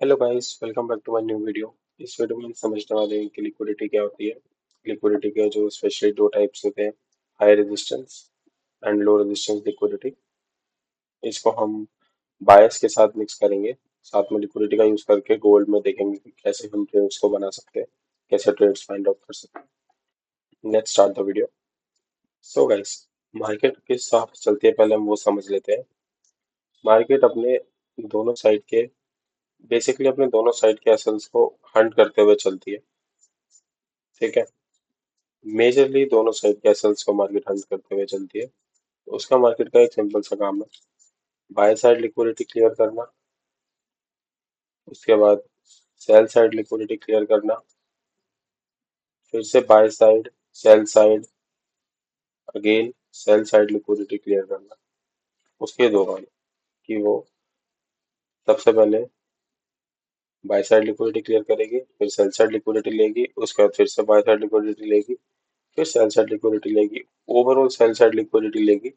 Hello guys, welcome back to my new video. इस video में हम समझने वाले हैं कि लिक्विडिटी क्या होती है। लिक्विडिटी के जो स्पेशली दो टाइप्स होते हैं, high resistance and low resistance liquidity. इसको हम बायस के साथ मिक्स करेंगे, साथ में लिक्विडिटी का यूज करके गोल्ड में देखेंगे कि कैसे हम ट्रेड्स को बना सकते हैं, कैसे ट्रेड्स फाइंड आउट कर सकते हैं। Let's start the video. So guys, market किस हिसाब से चलती है पहले हम वो समझ लेते हैं। मार्केट अपने दोनों साइड के बेसिकली अपने दोनों साइड के एसेट्स को हंट करते हुए चलती है। ठीक है, मेजरली दोनों साइड के एसेट्स को मार्केट हंट करते हुए चलती है। तो उसका मार्केट का एक सिंपल सा काम है, बाय साइड लिक्विडिटी क्लियर करना, उसके बाद सेल साइड लिक्विडिटी क्लियर करना, फिर से bye side, sell side, again cell side liquidity clear करना। उसके दो काम कि वो सबसे पहले बाय साइड लिक्विडिटी क्लियर करेगी, फिर सेल साइड लिक्विडिटी लेगी, उसके बाद फिर से बाय साइड लिक्विडिटी लेगी, फिर सेल साइड लिक्विडिटी लेगी, ओवरऑल सेल साइड लिक्विडिटी लेगी।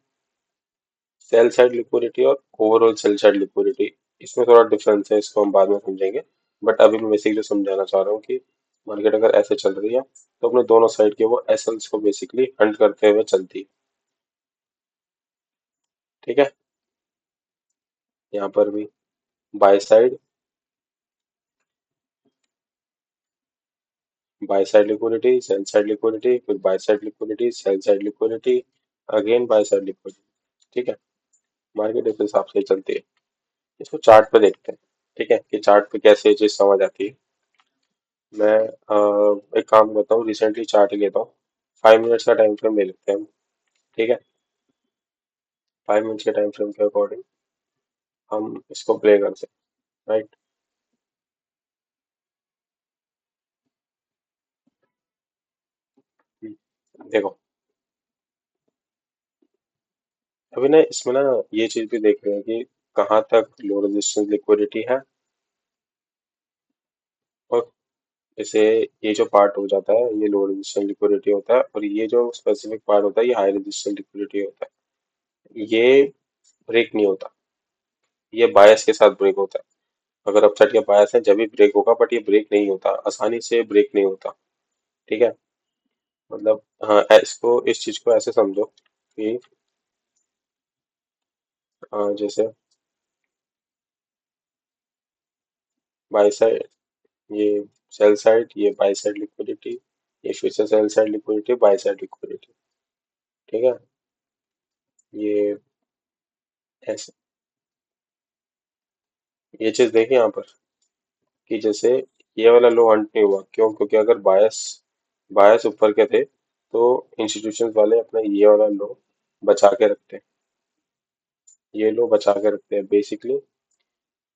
सेल साइड लिक्विडिटी और ओवरऑल सेल साइड लिक्विडिटी, इसमें थोड़ा डिफरेंस है, इसको हम बाद में समझेंगे। बट अभी मैं बेसिकली समझाना चाह रहा हूँ कि मार्केट अगर ऐसे चल रही है तो अपने दोनों साइड के वो एसएल्स को बेसिकली हंट करते हुए चलती है। ठीक है, यहाँ पर भी buy side liquidity, sell side liquidity, फिर buy side liquidity, sell side liquidity, again buy side liquidity. ठीक है, मार्केट इस हिसाब से चलती है। इसको चार्ट पे देखते हैं, ठीक है, कि चार्ट पे कैसे ये चीज समझ आती है। मैं एक काम करता हूँ, रिसेंटली चार्ट लेता हूँ, 5 मिनट्स का टाइम फ्रेम ले लेते हैं हम। ठीक है, 5 मिनट्स के टाइम फ्रेम के अकॉर्डिंग हम इसको प्ले कर सकते हैं, राइट। देखो, अभी ना इसमें ना ये चीज भी देख रहे हैं कि कहाँ तक लो रेजिस्टेंस लिक्विडिटी है, और जैसे ये जो पार्ट हो जाता है ये लो रेजिस्टेंस लिक्विडिटी होता है, और ये जो स्पेसिफिक पार्ट होता है ये हाई रेजिस्टेंस लिक्विडिटी होता है। ये ब्रेक नहीं होता, ये बायस के साथ ब्रेक होता है। अगर अपसाइड का बायस है जब भी ब्रेक होगा, बट ये ब्रेक नहीं होता, आसानी से ब्रेक नहीं होता। ठीक है, मतलब हाँ, इसको इस चीज को ऐसे समझो कि जैसे बाई साइड, ये सेल साइड, ये बाई साइड लिक्विडिटी, ये फिर से cell side liquidity, by side liquidity. ठीक है, ये ऐसे ये चीज देखिए यहाँ पर कि जैसे ये वाला लो हंट नहीं हुआ, क्यों? क्योंकि अगर बायस बायस ऊपर के थे तो इंस्टीट्यूशंस वाले अपना ये वाला लो बचा के रखते हैं, ये लो बचा के रखते हैं। बेसिकली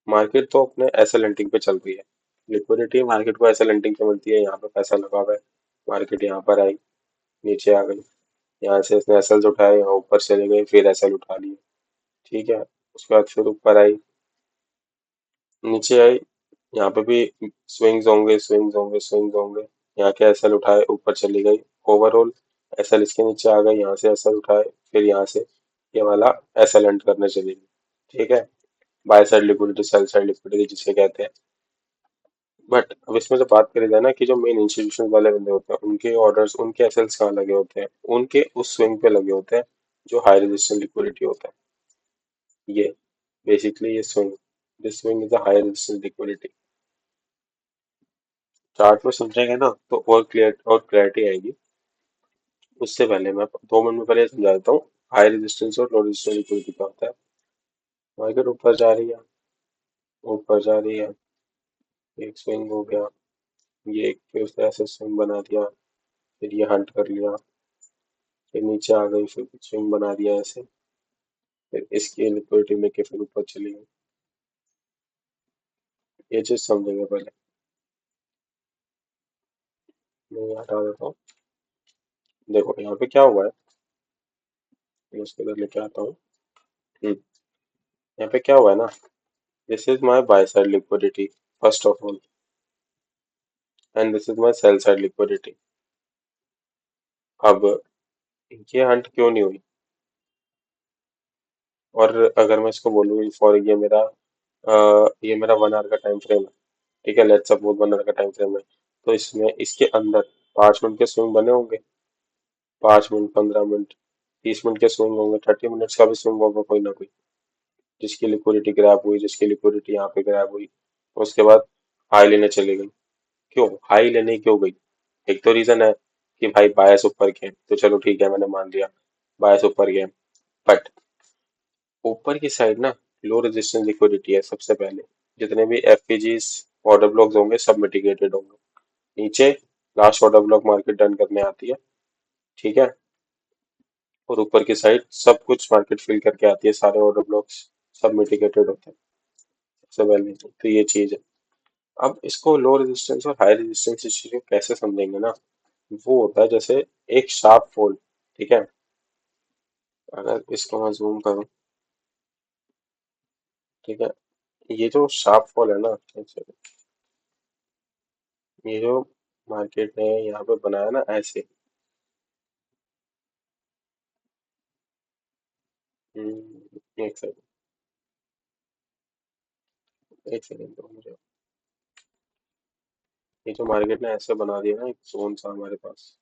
मार्केट तो अपने ऐसे लेंटिंग पे चल रही है, लिक्विडिटी मार्केट को ऐसे लेंटिंग पे मिलती है, यहाँ पे पैसा लगा हुआ है, मार्केट यहाँ पर आई, नीचे आ गई, यहाँ से इसने एसएल्स उठाए, यहाँ ऊपर चले गए, फिर एसएल उठा लिए। ठीक है, उसके बाद फिर ऊपर आई, नीचे आई, यहाँ पे भी स्विंग्स होंगे, स्विंग्स होंगे, स्विंग्स होंगे, यहाँ के एसएल उठाए, ऊपर चली गई, ओवरऑल एसएल इसके नीचे आ गई, यहाँ से एसएल उठाए, फिर यहाँ से ये वाला एसएल एंड करने चली गई। ठीक है, buy side liquidity, sell side liquidity जिसे कहते हैं। बट अब इसमें जो बात करी जाए ना कि जो मेन इंस्टीट्यूशन वाले बंदे होते हैं उनके ऑर्डर्स, उनके एसएल्स कहाँ लगे होते हैं, उनके उस स्विंग पे लगे होते हैं जो हाई रेजिस्टेंस लिक्विडिटी होता है। ये बेसिकली ये swing, this swing is a high resistance liquidity. Chart में समझेंगे ना तो और क्लियर और क्लैरिटी आएगी। उससे पहले मैं 2 मिनट में पहले ये समझा देता हूँ हाई रेजिस्टेंस और लो रेजिस्टेंस लिक्विडिटी क्या होता है। मार्केट ऊपर जा रही है, ऊपर जा रही है, एक स्विंग हो गया, ये एक फिर से ऐसे स्विंग बना दिया, फिर ये हंट कर लिया, फिर नीचे आ गई, फिर स्विंग बना दिया ऐसे, फिर इसकी लिक्विडिटी लेके फिर ऊपर चली गई। ये चीज समझेंगे पहले, मैं ये हटा देता हूँ। देखो यहाँ पे क्या हुआ है, मैं उसके इधर लेके आता हूँ। यहाँ पे क्या हुआ है ना, this is my bye side liquidity first of all, and this is my cell side liquidity. अब ये हंट क्यों नहीं हुई? और अगर मैं इसको बोलूँ फॉर ये मेरा ये मेरा 1 आवर का टाइम फ्रेम है। ठीक है, लेट्स सपोज 1 आवर का टाइम फ्रेम है। तो इसमें इसके अंदर 5 मिनट के स्विंग बने होंगे। 5 मिनट, 15 मिनट, 30 मिनट के स्विंग होंगे, 30 मिनट्स का भी स्विंग होगा कोई ना कोई, जिसकी लिक्विडिटी ग्रैब हुई, जिसकी लिक्विडिटी यहाँ पे ग्रैब हुई। उसके बाद हाई लेने चली गई। क्यों हाई लेने क्यों गई? एक तो रीजन है कि भाई बायस ऊपर गए, तो चलो ठीक है, मैंने मान लिया बायस ऊपर गए। बट ऊपर की साइड ना लो रेजिस्टेंस लिक्विडिटी है सबसे पहले। जितने भी एफपीजीज ऑर्डर ब्लॉक्स होंगे सब मिटिगेटेड होंगे। नीचे last order block market done करने आती है। ठीक है, और ऊपर की साइड सब कुछ मार्केट फिल करके आती है, सारे ऑर्डर ब्लॉक्स सब मिटिगेटेड होते हैं सबसे पहले। तो ये चीज है। अब इसको लो रेजिस्टेंस और हाई रेजिस्टेंस इस चीज को कैसे समझेंगे ना, वो होता है जैसे एक शार्प फोल्ड। ठीक है, अगर इसको मैं जूम करूँ, ठीक है, ये जो शार्प फॉल है ना, एक सेकंड, ये जो मार्केट ने यहाँ पे बनाया ना ऐसे, एक सेकंड, एक सेकंड दो मुझे। ये जो मार्केट ने ऐसे बना दिया ना एक जोन सा हमारे पास,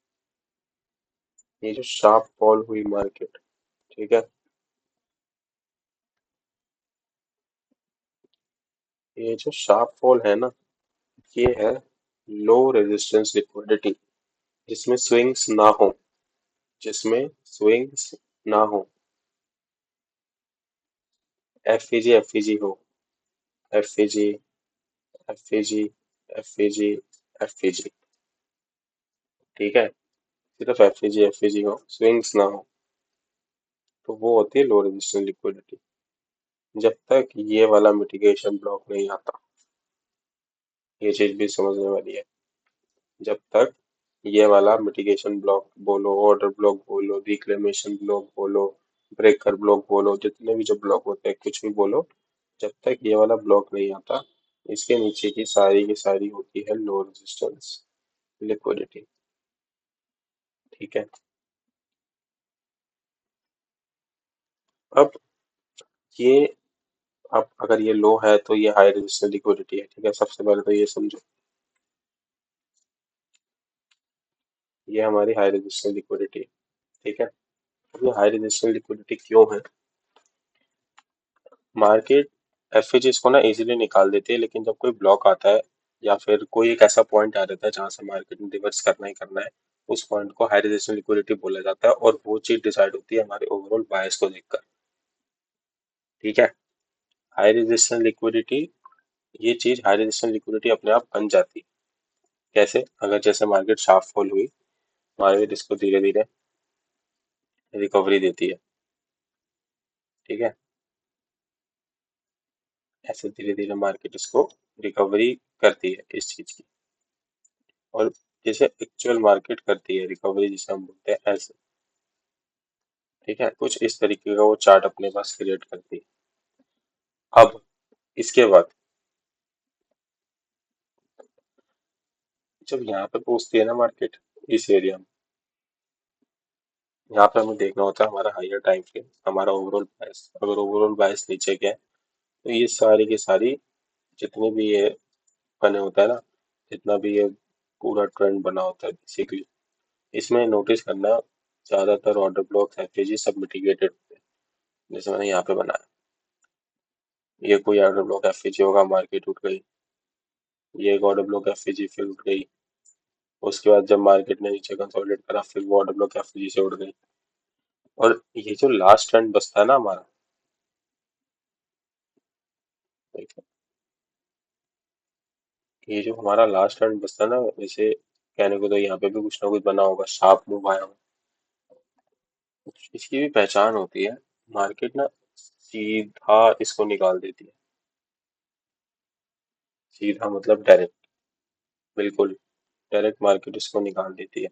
ये जो शार्प फॉल हुई मार्केट, ठीक है, ये जो शार्प फॉल है ना, ये है लो रेजिस्टेंस लिक्विडिटी, जिसमें स्विंग्स ना हो, जिसमें स्विंग्स ना हो। एफईजी हो, एफईजी, एफईजी, एफईजी, एफईजी। ठीक है, सिर्फ एफईजी हो, स्विंग्स ना हो, तो वो होती है लो रेजिस्टेंस लिक्विडिटी। जब तक ये वाला मिटिगेशन ब्लॉक नहीं आता, ये चीज भी समझने वाली है। जब तक ये वाला मिटिगेशन ब्लॉक बोलो, ऑर्डर ब्लॉक बोलो, रिक्लेमेशन ब्लॉक बोलो, ब्रेकर ब्लॉक बोलो, जितने भी जो ब्लॉक होते हैं कुछ भी बोलो, जब तक ये वाला ब्लॉक नहीं आता, इसके नीचे की सारी होती है लो रेजिस्टेंस लिक्विडिटी। ठीक है, अब ये, अब अगर ये लो है तो ये हाई रेजिस्टेंस लिक्विडिटी है। ठीक है, सबसे पहले तो ये समझो, ये हमारी हाई रेजिस्टेंस लिक्विडिटी है। ठीक है, अब ये हाई रेजिस्टेंस लिक्विडिटी क्यों है? मार्केट एफएजीएस को ना इजीली निकाल देती है, लेकिन जब कोई ब्लॉक आता है या फिर कोई एक ऐसा पॉइंट आ जाता है जहां से मार्केट में रिवर्स करना ही करना है, उस पॉइंट को हाई रेजिस्टेंस लिक्विडिटी बोला जाता है, और वो चीज डिसाइड होती है हमारे ओवरऑल बायस को देखकर। ठीक है, हाई रेजिस्टेंस लिक्विडिटी, ये चीज हाई रेजिस्टेंस लिक्विडिटी अपने आप बन जाती है। कैसे? अगर जैसे मार्केट शार्प फॉल हुई, मार्केट इसको धीरे धीरे रिकवरी देती है। ठीक है, ऐसे धीरे धीरे मार्केट इसको रिकवरी करती है इस चीज की, और जैसे एक्चुअल मार्केट करती है रिकवरी, जिसे हम बोलते हैं ऐसे। ठीक है, कुछ इस तरीके का वो चार्ट अपने पास क्रिएट करती है। अब इसके बाद जब यहाँ पे पहुंचती है ना मार्केट, इस एरिया में, यहाँ पे हमें देखना होता है हमारा हायर टाइम फ्रेम, हमारा ओवरऑल बायस। अगर ओवरऑल बायस नीचे गया है, तो ये सारी की सारी जितनी भी ये बने होता है ना, जितना भी ये पूरा ट्रेंड बना होता है बेसिकली, इसमें नोटिस करना, ज्यादातर ऑर्डर ब्लॉक एफएजी सब मिटिगेटेड होते हैं। जैसे मैंने यहाँ पे बनाया, ये कोई ऑर्डर ब्लॉक एफएजी होगा, मार्केट उठ गई। ये एक ऑर्डर ब्लॉक एफएजी फिर उठ गई। उसके बाद जब मार्केट ने नीचे कंसोलिडेट करा, फिर वो ऑर्डर ब्लॉक एफएजी से उठ गई। और ये जो लास्ट ट्रेंड बचता है ना हमारा, ठीक है, ये जो हमारा लास्ट ट्रेंड बचता है ना, जैसे कहने को तो यहाँ पे भी कुछ ना कुछ बना होगा, शार्प मूव आया होगा, इसकी भी पहचान होती है। मार्केट ना सीधा इसको निकाल देती है, सीधा मतलब डायरेक्ट, बिल्कुल डायरेक्ट मार्केट इसको निकाल देती है।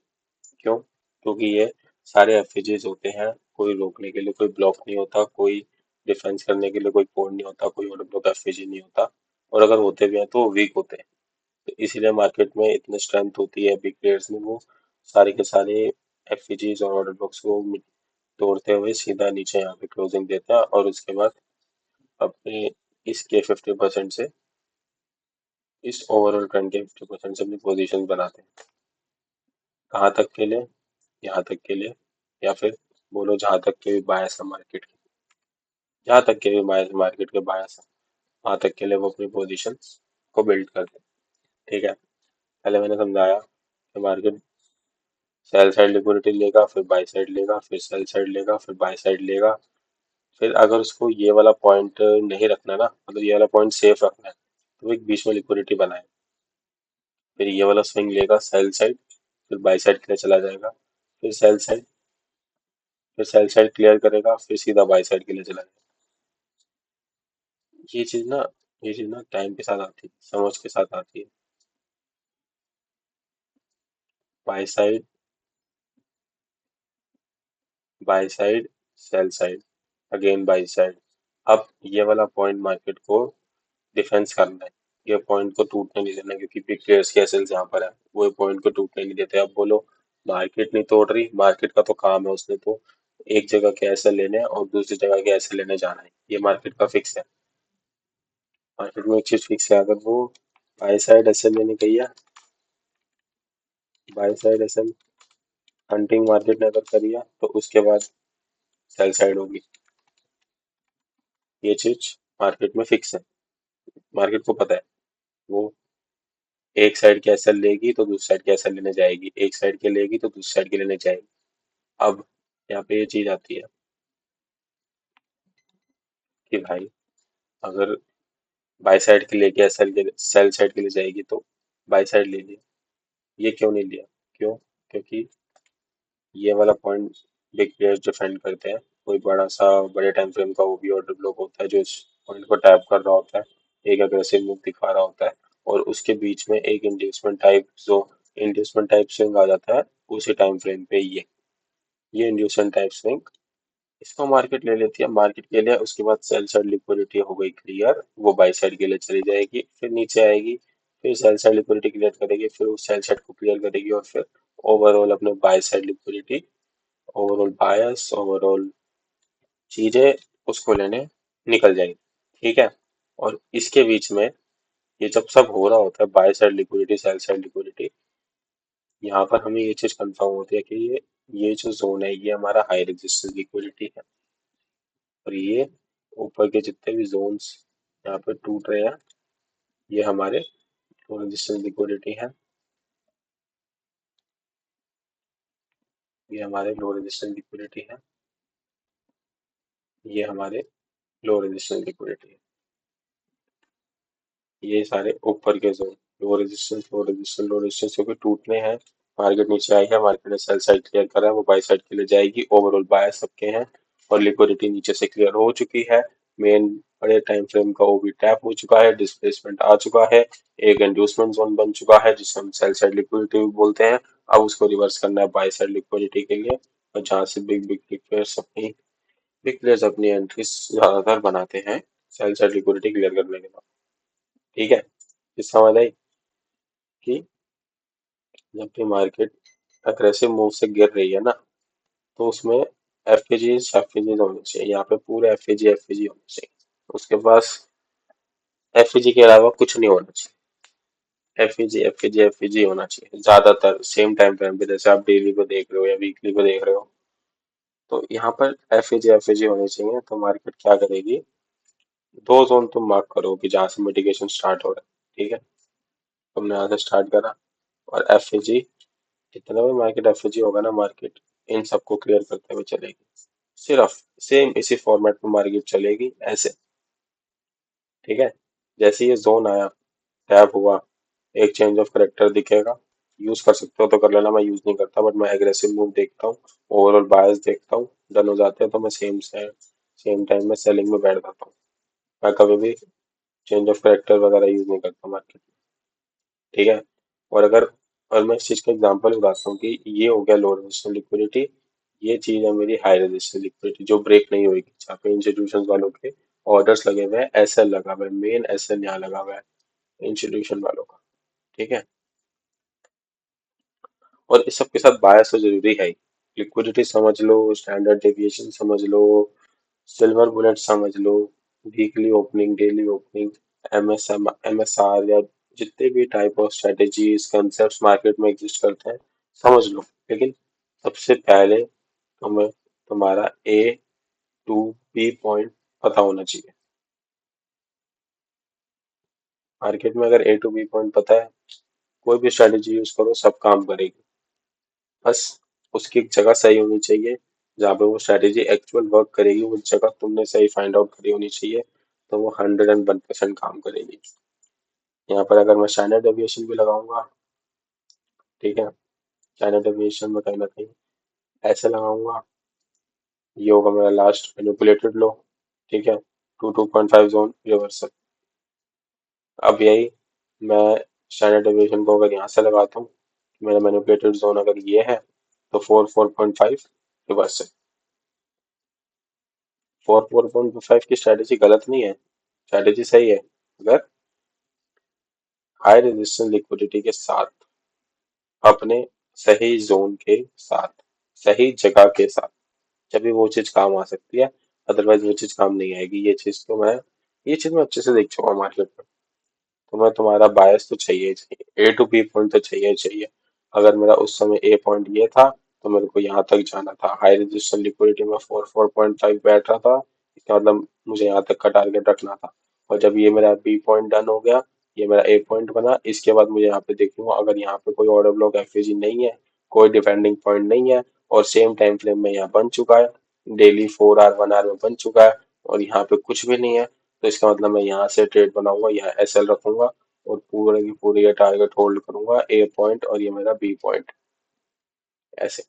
क्यों? क्योंकि ये सारे एफएजीज होते हैं, कोई रोकने के लिए कोई ब्लॉक नहीं होता, कोई डिफेंस करने के लिए कोई कोड नहीं होता, कोई ऑर्डर ब्लॉक एफएजी नहीं होता, और अगर होते भी हैं तो वो वीक होते हैं। तो इसीलिए मार्केट में इतनी स्ट्रेंथ होती है बिग प्लेयर्स में, वो सारे के सारे एफएजीज और ऑर्डर ब्लॉक्स को तोड़ते हुए सीधा नीचे यहाँ पे क्लोजिंग देते हैं, और उसके बाद अपने इसके 50% से, इस ओवरऑल ट्रेंड के 50% से अपनी पोजीशन बनाते हैं। कहाँ तक के लिए? यहाँ तक के लिए, या फिर बोलो जहाँ तक के भी बायस है मार्केट के, जहाँ तक के भी मार्केट के बायस है वहां तक के लिए वो अपनी पोजीशन को बिल्ड करते हैं। ठीक है, पहले मैंने समझाया कि मार्केट सेल साइड लिक्विडिटी लेगा, फिर बाय साइड लेगा, फिर सेल साइड लेगा, फिर बाय साइड लेगा। फिर अगर उसको ये वाला पॉइंट नहीं रखना ना, मतलब ये वाला पॉइंट सेफ रखना है, तो वो एक बीच में लिक्विडिटी बनाए। फिर ये वाला स्विंग लेगा सेल साइड, फिर बाय साइड के लिए चला जाएगा, फिर सेल साइड, फिर सेल साइड क्लियर करेगा, फिर सीधा बाय साइड के लिए चला जाएगा। ये चीज ना ये चीज ना टाइम के साथ आती है, समझ के साथ आती है। Buy side, bye side, sell side, again buy side. अब ये वाला पॉइंट मार्केट को डिफेंस करना है, ये पॉइंट को टूटने नहीं देना, क्योंकि बिग प्लेयर्स के एसएल यहाँ पर है, वो पॉइंट को टूटने नहीं देते। अब बोलो मार्केट नहीं तोड़ रही, मार्केट का तो काम है, उसने तो एक जगह के एसएल लेने हैं और दूसरी जगह के एसएल लेने जाना है, ये मार्केट का फिक्स है। मार्केट में एक चीज फिक्स है, अगर वो बाय साइड एसएल लेने गई है, buy side SL hunting market ने अगर करी है, तो उसके बाद सेल साइड होगी। ये चीज मार्केट में फिक्स है, मार्केट को पता है। वो एक साइड के एसएल लेगी तो दूसरी साइड के एसएल लेने जाएगी, एक साइड के लेगी तो दूसरी साइड के लेने जाएगी। अब यहाँ पे ये चीज आती है कि भाई अगर बाई साइड के लेके एसएल के सेल साइड के लिए जाएगी, तो बाई साइड ले लिया, ये क्यों नहीं लिया? क्यों? क्योंकि ये वाला पॉइंट बिग प्लेयर्स डिफेंड करते हैं। कोई बड़ा सा बड़े टाइम फ्रेम का वो भी ऑर्डर ब्लॉक होता है जो इस पॉइंट को टैप कर रहा होता है, एक अग्रेसिव मूव दिखा रहा होता है, और उसके बीच में एक इंड्यूसमेंट टाइप, जो इंड्यूसमेंट टाइप स्विंग आ जाता है उसी टाइम फ्रेम पे। ये इंड्यूसमेंट टाइप स्विंग, इसको मार्केट ले लेती है, मार्केट के लिए। उसके बाद सेल साइड लिक्विडिटी हो गई क्लियर, वो बाई साइड के लिए चली जाएगी, फिर नीचे आएगी, फिर सेल साइड लिक्विडिटी क्लियर करेगी, फिर उस सेल साइड को क्लियर करेगी, और फिर ओवरऑल अपने by side liquidity, overall bias, overall चीजें उसको लेने निकल जाएगी। ठीक है, और इसके बीच में ये जब सब हो रहा होता है, buy side liquidity, sell side liquidity, यहाँ पर हमें ये चीज कंफर्म होती है कि ये जो जोन है ये हमारा हाई रेजिस्टेंस लिक्विडिटी है, और ये ऊपर के जितने भी जोन्स यहाँ पे टूट रहे हैं ये हमारे लो रेजिस्टेंस लिक्विडिटी है, ये हमारे लो रेजिस्टेंस लिक्विडिटी है, ये हमारे लो रेजिस्टेंस लिक्विडिटी है। ये सारे ऊपर के zone, low resistance, low resistance, low resistance, क्योंकि टूटने हैं। मार्केट नीचे आई है, मार्केट ने सेल साइड क्लियर करा है, वो बाई साइड के लिए जाएगी, ओवरऑल बायस सबके हैं, और लिक्विडिटी नीचे से क्लियर हो चुकी है। मेन बड़े टाइम फ्रेम का वो भी टैप हो चुका है, डिस्प्लेसमेंट आ चुका है, एक इंड्यूसमेंट जोन बन चुका है जिसे हम सेल साइड लिक्विडिटी भी बोलते हैं। अब उसको रिवर्स करना है बाई साइड लिक्विडिटी के लिए, और जहाँ से बिग बिग बिग प्लेयर्स अपनी एंट्रीज ज्यादातर बनाते हैं सेल साइड लिक्विडिटी क्लियर करने के बाद। ठीक है, इस समझ आई कि जब भी मार्केट अग्रेसिव मूव से गिर रही है ना, तो उसमें एफएजीज होने चाहिए, यहाँ पे पूरे एफएजी होने चाहिए, उसके पास एफएजी के अलावा कुछ नहीं होना चाहिए। एफएजी होना चाहिए ज्यादातर सेम टाइम फ्रेम पे, जैसे आप डेली को देख रहे हो या वीकली को देख रहे हो, तो यहाँ पर एफएजी होने चाहिए। तो मार्केट क्या करेगी, दो जोन तुम मार्क करो कि जहाँ से मिटिगेशन स्टार्ट हो रहा है। ठीक है, तुमने यहाँ से स्टार्ट करा, और एफएजी, जितना भी मार्केट एफएजी होगा ना, मार्केट इन सबको क्लियर करते हुए चलेगी, सिर्फ सेम इसी फॉर्मेट में मार्केट चलेगी ऐसे। ठीक है, जैसे ये जोन आया, टैप हुआ, एक चेंज ऑफ करेक्टर दिखेगा, यूज कर सकते हो तो कर लेना, मैं यूज नहीं करता, बट मैं एग्रेसिव मूव देखता हूँ, ओवरऑल बायस देखता हूँ, डन हो जाते हैं तो मैं सेम टाइम में सेलिंग में बैठ जाता हूँ। मैं कभी भी चेंज ऑफ करेक्टर वगैरह यूज नहीं करता मार्केट। ठीक है, और अगर और मैं इस चीज का एग्जांपल बताता हूँ कि ये हो गया लो रेजिस्टेंस लिक्विडिटी, ये चीज है मेरी हाई रेजिस्टेंस लिक्विडिटी जो ब्रेक नहीं होगी, जहाँ पे इंस्टीट्यूशन वालों के ऑर्डर्स लगे हुए हैं, एसएल लगा हुआ है, मेन एसएल यहाँ लगा हुआ है इंस्टीट्यूशन वालों का। ठीक है, और इस सब के साथ बायस तो जरूरी है ही, लिक्विडिटी समझ लो, स्टैंडर्ड डेविएशन समझ लो, सिल्वर बुलेट समझ लो, weekly opening, daily opening, MSR या जितने भी type of strategies concept market में एग्जिस्ट करते हैं समझ लो। लेकिन सबसे पहले तुम्हें तुम्हारा ए टू बी पॉइंट पता होना चाहिए। मार्केट में अगर ए टू बी पॉइंट पता है, कोई भी स्ट्रेटेजी यूज करो सब काम करेगी। बस उसकी एक जगह सही होनी चाहिए जहाँ पे वो स्ट्रेटेजी एक्चुअल वर्क करेगी, वो जगह तुमने सही फाइंड आउट करी होनी चाहिए, तो वो 101% काम करेगी। यहाँ पर अगर मैं स्टैंडर्ड डेविएशन भी लगाऊंगा, ठीक है, स्टैंडर्ड डेविएशन में कहीं ना कहीं ऐसे लगाऊंगा, ये होगा मेरा लास्ट मैनिपुलेटेड लो, ठीक है, 2.5 जोन रिवर्सल। अब यही मैं स्टैंडर्ड डेविएशन को अगर यहाँ से लगाता हूँ, मेरा मैनिपुलेटेड जोन अगर ये है, तो 4.5 रिवर्सल। 4.5 की स्ट्रेटेजी गलत नहीं है, स्ट्रेटेजी सही है, अगर हाई रेजिस्टेंस लिक्विडिटी के साथ, अपने सही जोन के साथ, सही जगह के साथ, जब भी वो चीज काम आ सकती है, अदरवाइज वो चीज काम नहीं आएगी। ये चीज मैं अच्छे से देख चुका हूँ मार्केट में। तुम्हें तुम्हारा बायस तो चाहिए ही चाहिए, ए टू बी पॉइंट तो चाहिए ही चाहिए। अगर मेरा उस समय ए पॉइंट ये था, तो मेरे को यहाँ तक जाना था, हाई रेजिस्टेंस लिक्विडिटी में 4.5 बैठ रहा था, इसका मतलब मुझे यहाँ तक का टारगेट रखना था। और जब ये मेरा बी पॉइंट डन हो गया, ये मेरा ए पॉइंट बना, इसके बाद मुझे यहाँ पे देखूंगा अगर यहाँ पे कोई ऑर्डर ब्लॉक एफएजी नहीं है, कोई डिफेंडिंग पॉइंट नहीं है, और सेम टाइम फ्रेम में यहाँ बन चुका है, डेली 4 आवर 1 आवर में बन चुका है, और यहाँ पे कुछ भी नहीं है, तो इसका मतलब मैं यहाँ से ट्रेड बनाऊंगा, यहाँ एसएल रखूंगा, और पूरे की पूरी ये टारगेट होल्ड करूंगा, ए पॉइंट और ये मेरा बी पॉइंट, ऐसे।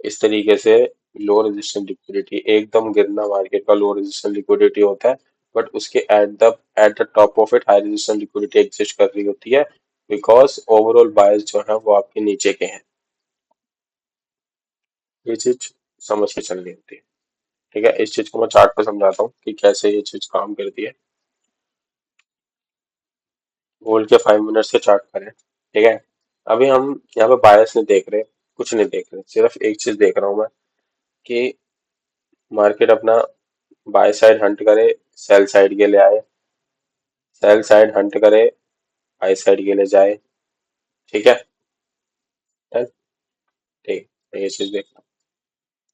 इस तरीके से लो रेजिस्टेंस लिक्विडिटी, एकदम गिरना मार्केट का लो रेजिस्टेंस लिक्विडिटी होता है, बट उसके at the top of it high resistance liquidity exist कर रही होती है, बिकॉज ओवरऑल बायस जो है वो आपके नीचे के हैं। ये चीज समझ के चलनी होती है, ठीक है। इस चीज को मैं चार्ट पे समझाता हूँ कि कैसे ये चीज काम करती है। गोल्ड के 5 मिनट्स के चार्ट पर है, ठीक है। अभी हम यहाँ पे बायस नहीं देख रहे, कुछ नहीं देख रहे, सिर्फ एक चीज देख रहा हूँ मैं कि मार्केट अपना बाय साइड हंट करे, सेल साइड के लिए आए, सेल साइड हंट करे, बाय साइड के लिए जाए, ठीक है। डन? ठीक, मैं ये चीज देखता हूँ,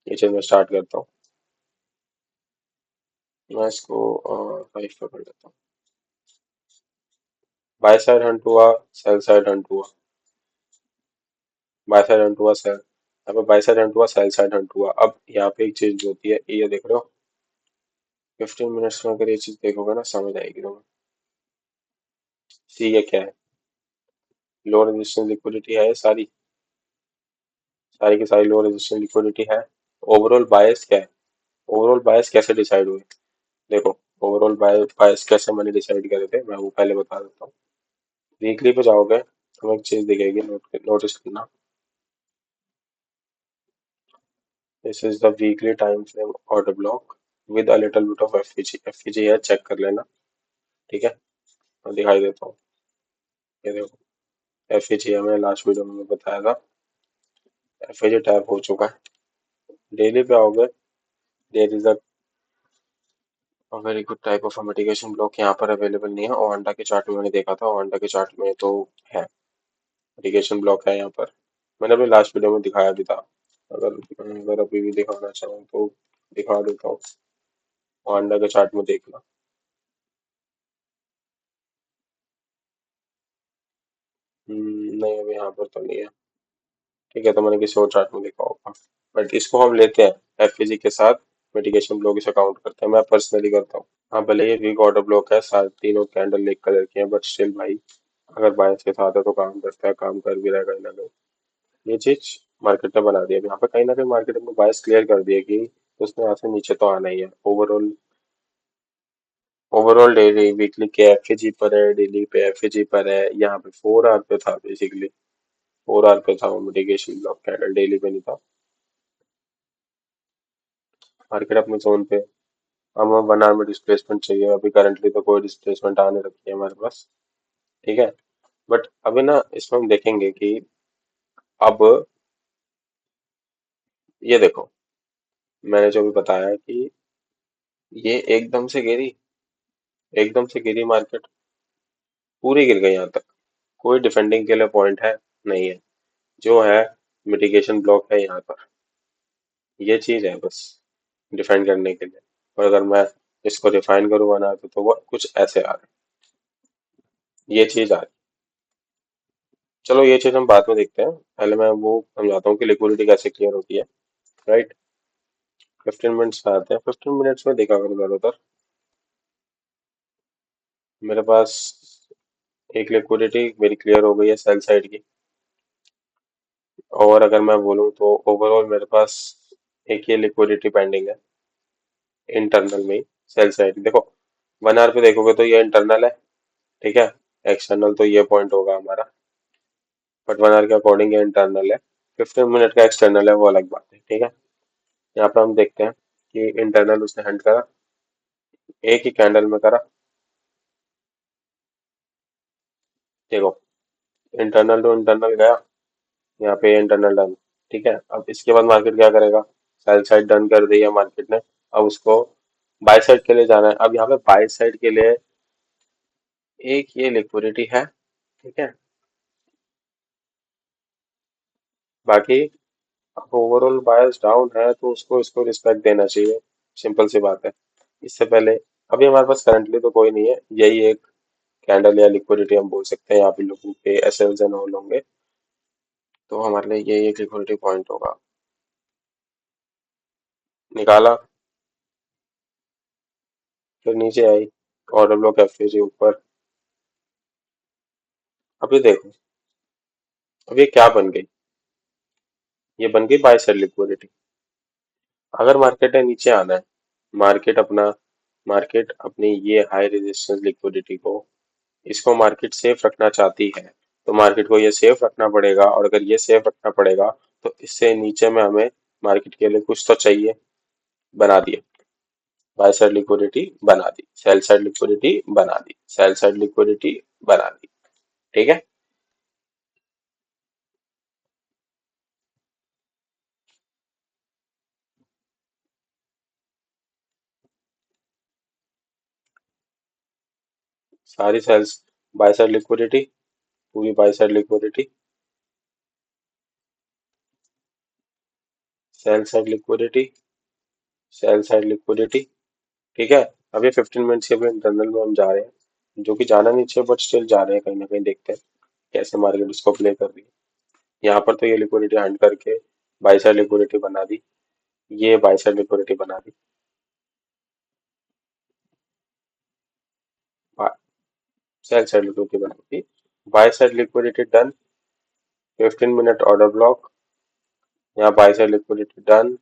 ये चीज मैं स्टार्ट करता हूँ। मैं इसको 5 पे कर लेता हूँ। बाय साइड हंट हुआ, सेल साइड हंट हुआ, बाय साइड हंट हुआ, सेल, यहाँ पे बाय साइड हंट हुआ, सेल साइड हंट हुआ। अब यहाँ पे एक चीज जो होती है, ये देख रहे हो, 15 मिनट्स में अगर ये चीज देखोगे ना समझ आएगी तुम्हें। सी ये क्या है, लो रेजिस्टेंस लिक्विडिटी है ये सारी, सारी की सारी लो रेजिस्टेंस लिक्विडिटी है। ओवरऑल बायस क्या है, ओवरऑल बायस कैसे डिसाइड हुए, देखो, ओवरऑल बायस कैसे मैंने डिसाइड करे थे, मैं वो पहले बता देता हूँ। वीकली पे जाओगे, तुम्हें एक चीज दिखेगी, नोटिस करना, this is the weekly time frame order block with a little bit of FEG, FEG है, चेक कर लेना, ठीक है। मैं दिखाई देता हूँ, ये देखो, एफईजी है, मैंने लास्ट वीडियो में बताया था, एफईजी टैप हो चुका है। डेली पे आओगे, there is a very good type of mitigation block, यहाँ पर अवेलेबल नहीं है, ओवांडा के चार्ट में मैंने देखा था, ओवांडा के चार्ट में तो है, मिटिगेशन ब्लॉक है यहाँ पर, मैंने अपने लास्ट वीडियो में दिखाया भी था। अगर अगर अभी भी दिखाना चाहूँ तो दिखा देता हूँ, ओवांडा के चार्ट में देखना। नहीं, अभी यहाँ पर तो नहीं है, ठीक है, तो मैंने किसी और चार्ट में देखा होगा, बट इसको हम लेते हैं एफईजी के साथ, मिटिगेशन ब्लॉक इसे काउंट करते हैं, मैं पर्सनली करता हूँ। हाँ, भले ये वीक ऑर्डर ब्लॉक है, सारे तीनों कैंडल एक कलर के हैं, बट स्टिल भाई, अगर बायस के साथ है तो काम करता है, काम कर भी रहा है कहीं ना कहीं। ये चीज मार्केट ने बना दिया, यहाँ पे कहीं ना कहीं मार्केट में बायस क्लियर कर दिया कि उसने यहाँ से नीचे तो आना ही है। ओवरऑल, ओवरऑल डेली वीकली के एफएजी पर है, डेली पे एफएजी पर है, यहाँ पे 4 आवर पे था बेसिकली, 4 आवर पे था वो मिटिगेशन ब्लॉक, कैंडल डेली पे नहीं था। मार्केट अपने जोन पे, हमें 1 आवर में डिस्प्लेसमेंट चाहिए, अभी करंटली तो कोई डिस्प्लेसमेंट आने रखी है हमारे पास, ठीक है। बट अभी ना इसमें हम देखेंगे कि अब ये देखो, मैंने जो भी बताया कि ये एकदम से गिरी मार्केट, पूरी गिर गई यहाँ तक। कोई डिफेंडिंग के लिए पॉइंट है? नहीं है। जो है, मिटिगेशन ब्लॉक है यहाँ पर। ये चीज है बस, डिफाइन करने के लिए। और अगर मैं इसको डिफाइन करूँ बना तो वो कुछ ऐसे आ रहा है, ये चीज आ रही है। चलो ये चीज हम बाद में देखते हैं, पहले मैं वो समझाता हूँ कि लिक्विडिटी कैसे क्लियर होती है। राइट। 15 मिनट्स में आते हैं। 15 मिनट्स में देखा करो ज्यादातर मेरे पास एक लिक्विडिटी मेरी क्लियर हो गई है सेल साइड की। और अगर मैं बोलूँ तो ओवरऑल मेरे पास एक ये लिक्विडिटी पेंडिंग है इंटरनल में ही। सेल साइड देखो, 1 आवर पे देखोगे तो ये इंटरनल है, ठीक है। एक्सटर्नल तो ये पॉइंट होगा हमारा, बट 1 आवर के अकॉर्डिंग ये इंटरनल है। 15 मिनट का एक्सटर्नल है, वो अलग बात है, ठीक है। यहाँ पे हम देखते हैं कि इंटरनल उसने हंट करा, एक ही कैंडल में करा। देखो, इंटरनल टू इंटरनल गया, यहाँ पे इंटरनल डन, ठीक है। अब इसके बाद मार्केट क्या करेगा? सेल साइड डन कर दी है मार्केट ने। अब उसको बाय साइड के लिए जाना है। अब यहाँ पे बाय साइड के लिए एक ये लिक्विडिटी है, ठीक है। बाकी अब ओवरऑल बायस डाउन है तो उसको इसको रिस्पेक्ट देना चाहिए, सिंपल सी बात है। इससे पहले अभी हमारे पास करंटली तो कोई नहीं है, यही एक कैंडल या लिक्विडिटी हम बोल सकते हैं। यहाँ पे लोगों के एसएल्स एंड ऑल होंगे, तो हमारे लिए ये एक लिक्विडिटी पॉइंट होगा। निकाला, फिर नीचे आई, ऑर्डर ब्लॉक एफयूजी ऊपर। अभी देखो, अब ये क्या बन गई? ये बन गई बाय साइड लिक्विडिटी। अगर मार्केट ने नीचे आना है, मार्केट अपना मार्केट अपनी ये हाई रेजिस्टेंस लिक्विडिटी को, इसको मार्केट सेफ रखना चाहती है, तो मार्केट को ये सेफ रखना पड़ेगा। और अगर ये सेफ रखना पड़ेगा तो इससे नीचे में हमें मार्केट के लिए कुछ तो चाहिए। बना दिया, बाय साइड लिक्विडिटी बना दी, सेल साइड लिक्विडिटी बना दी, सेल साइड लिक्विडिटी बना दी, ठीक है। सारी सेल्स बाय साइड लिक्विडिटी, पूरी bye side liquidity, sell side liquidity, sell side liquidity, ठीक है। अब ये 15 मिनट्स के भी इंटरनल में हम जा रहे हैं, जो कि जाना नहीं चाहिए बट स्टिल जा रहे हैं, कहीं ना कहीं देखते हैं कैसे मार्केट इसको प्ले कर रही है। यहाँ पर तो ये लिक्विडिटी हंट करके बाई साइड लिक्विडिटी बना दी, ये बाई साइड लिक्विडिटी बना दी, सेल साइड लिक्विडिटी बना दी, buy side liquidity done. 15 minute order block, यहाँ बाई साइड लिक्विडिटी डन।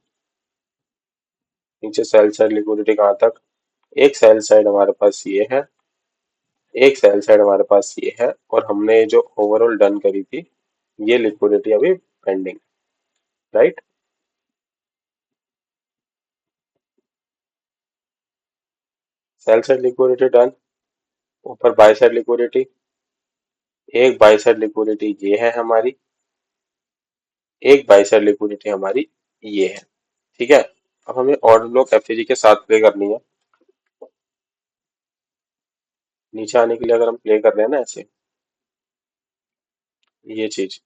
नीचे सेल साइड लिक्विडिटी कहाँ तक? एक सेल साइड हमारे पास ये है, एक सेल साइड हमारे पास ये है, और हमने जो ओवरऑल डन करी थी ये लिक्विडिटी अभी pending, right. Cell side liquidity done, ऊपर बाय साइड लिक्विडिटी, एक बाय साइड लिक्विडिटी ये है हमारी, एक बाय साइड लिक्विडिटी हमारी ये है, ठीक है। अब हमें ऑर्डर ब्लॉक एफसीजी के साथ प्ले करनी है। नीचे आने के लिए अगर हम प्ले कर रहे हैं ना ऐसे, ये चीज,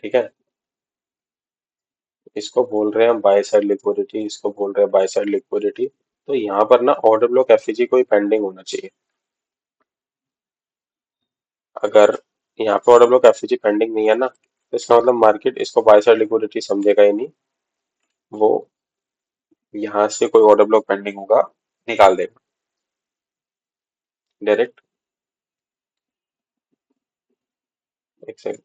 ठीक है। इसको बोल रहे हैं हम बाय साइड लिक्विडिटी, इसको बोल रहे हैं बाय साइड लिक्विडिटी। तो यहाँ पर ना ऑर्डर ब्लॉक एफसीजी कोई पेंडिंग होना चाहिए। अगर यहाँ पे ऑर्डर ब्लॉक एफसीजी पेंडिंग नहीं है ना, तो इसका मतलब मार्केट इसको बाय साइड लिक्विडिटी समझेगा ही नहीं। वो यहाँ से कोई ऑर्डर ब्लॉक पेंडिंग होगा, निकाल देगा डायरेक्ट। एक सेकंड,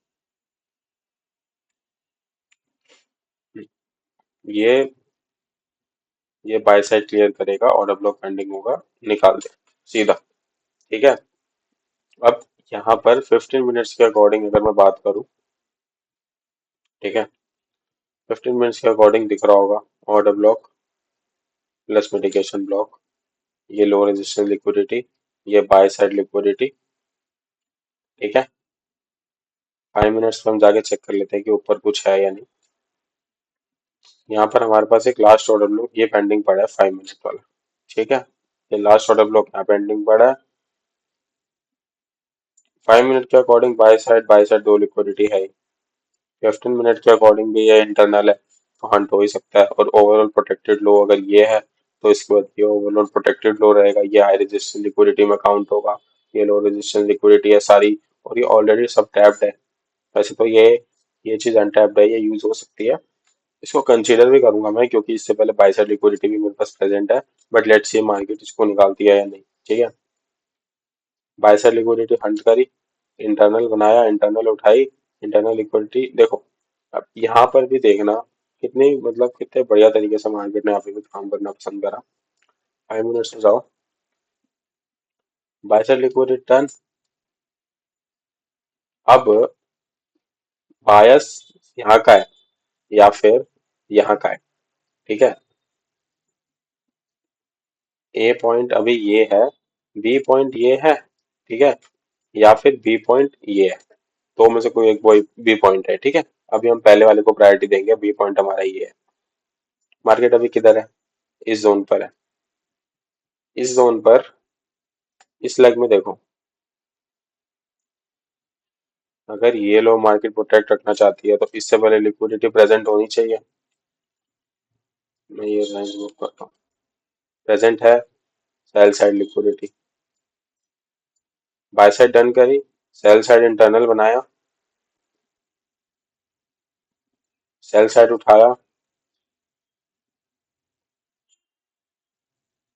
ये ये बाय साइड क्लियर करेगा, ऑर्डर ब्लॉक पेंडिंग होगा, निकाल दे सीधा, ठीक है। अब यहाँ पर 15 मिनट्स के अकॉर्डिंग अगर मैं बात करूँ, ठीक है। 15 मिनट्स के अकॉर्डिंग दिख रहा होगा order block plus mitigation block, ये लो रेजिस्टेंस लिक्विडिटी, ये बाय साइड लिक्विडिटी, ठीक है। 5 मिनट्स में हम जाके चेक कर लेते हैं कि ऊपर कुछ है या नहीं। यहाँ पर हमारे पास एक लास्ट ऑर्डर ब्लॉक ये पेंडिंग पड़ा है 5 मिनट वाला। ठीक है, ये लास्ट ऑर्डर ब्लॉक यहाँ पेंडिंग पड़ा है। 5 मिनट के अकॉर्डिंग बाय साइड दो लिक्विडिटी है। 15 मिनट के अकॉर्डिंग भी ये इंटरनल है, तो हंट हो ही सकता है। और ओवरऑल प्रोटेक्टेड लो अगर ये है, तो इसके बाद ये ओवरऑल प्रोटेक्टेड लो रहेगा, ये हाई रेजिस्टेंस लिक्विडिटी में काउंट होगा। ये लो रेजिस्टेंस लिक्विडिटी है सारी, और ये ऑलरेडी सब टैप्ड है। वैसे तो ये चीज अनटैप्ड है, ये यूज हो सकती है। इसको कंसीडर भी करूंगा मैं, क्योंकि इससे पहले बाय साइड लिक्विडिटी भी मेरे पास प्रेजेंट है। बट लेट्स सी मार्केट इसको निकालती है या नहीं। ठीक है, बाय साइड लिक्विडिटी हंट करी, इंटरनल बनाया, इंटरनल उठाई, इंटरनल लिक्विडिटी देखो। अब यहाँ पर भी देखना कितनी मतलब कितने बढ़िया तरीके से मार्केट ने यहाँ पे भी काम करना पसंद करा। 5 मिनट्स में जाओ, बाय साइड लिक्विडिटी टर्न। अब बायस यहाँ का है या फिर यहाँ का है। ठीक है, ए पॉइंट अभी ये है, बी पॉइंट ये है। ठीक है, या फिर बी पॉइंट ये है। दो में से कोई एक बी पॉइंट है। ठीक है, अभी हम पहले वाले को प्रायोरिटी देंगे, बी पॉइंट हमारा ये है। मार्केट अभी किधर है? इस जोन पर है। इस जोन पर इस लेग में देखो, अगर ये लो मार्केट प्रोटेक्ट रखना चाहती है तो इससे पहले लिक्विडिटी प्रेजेंट होनी चाहिए। मैं ये लाइन मूव करता हूँ, प्रेजेंट है cell side liquidity. Buy side done करी, सेल साइड इंटरनल बनाया, सेल साइड उठाया,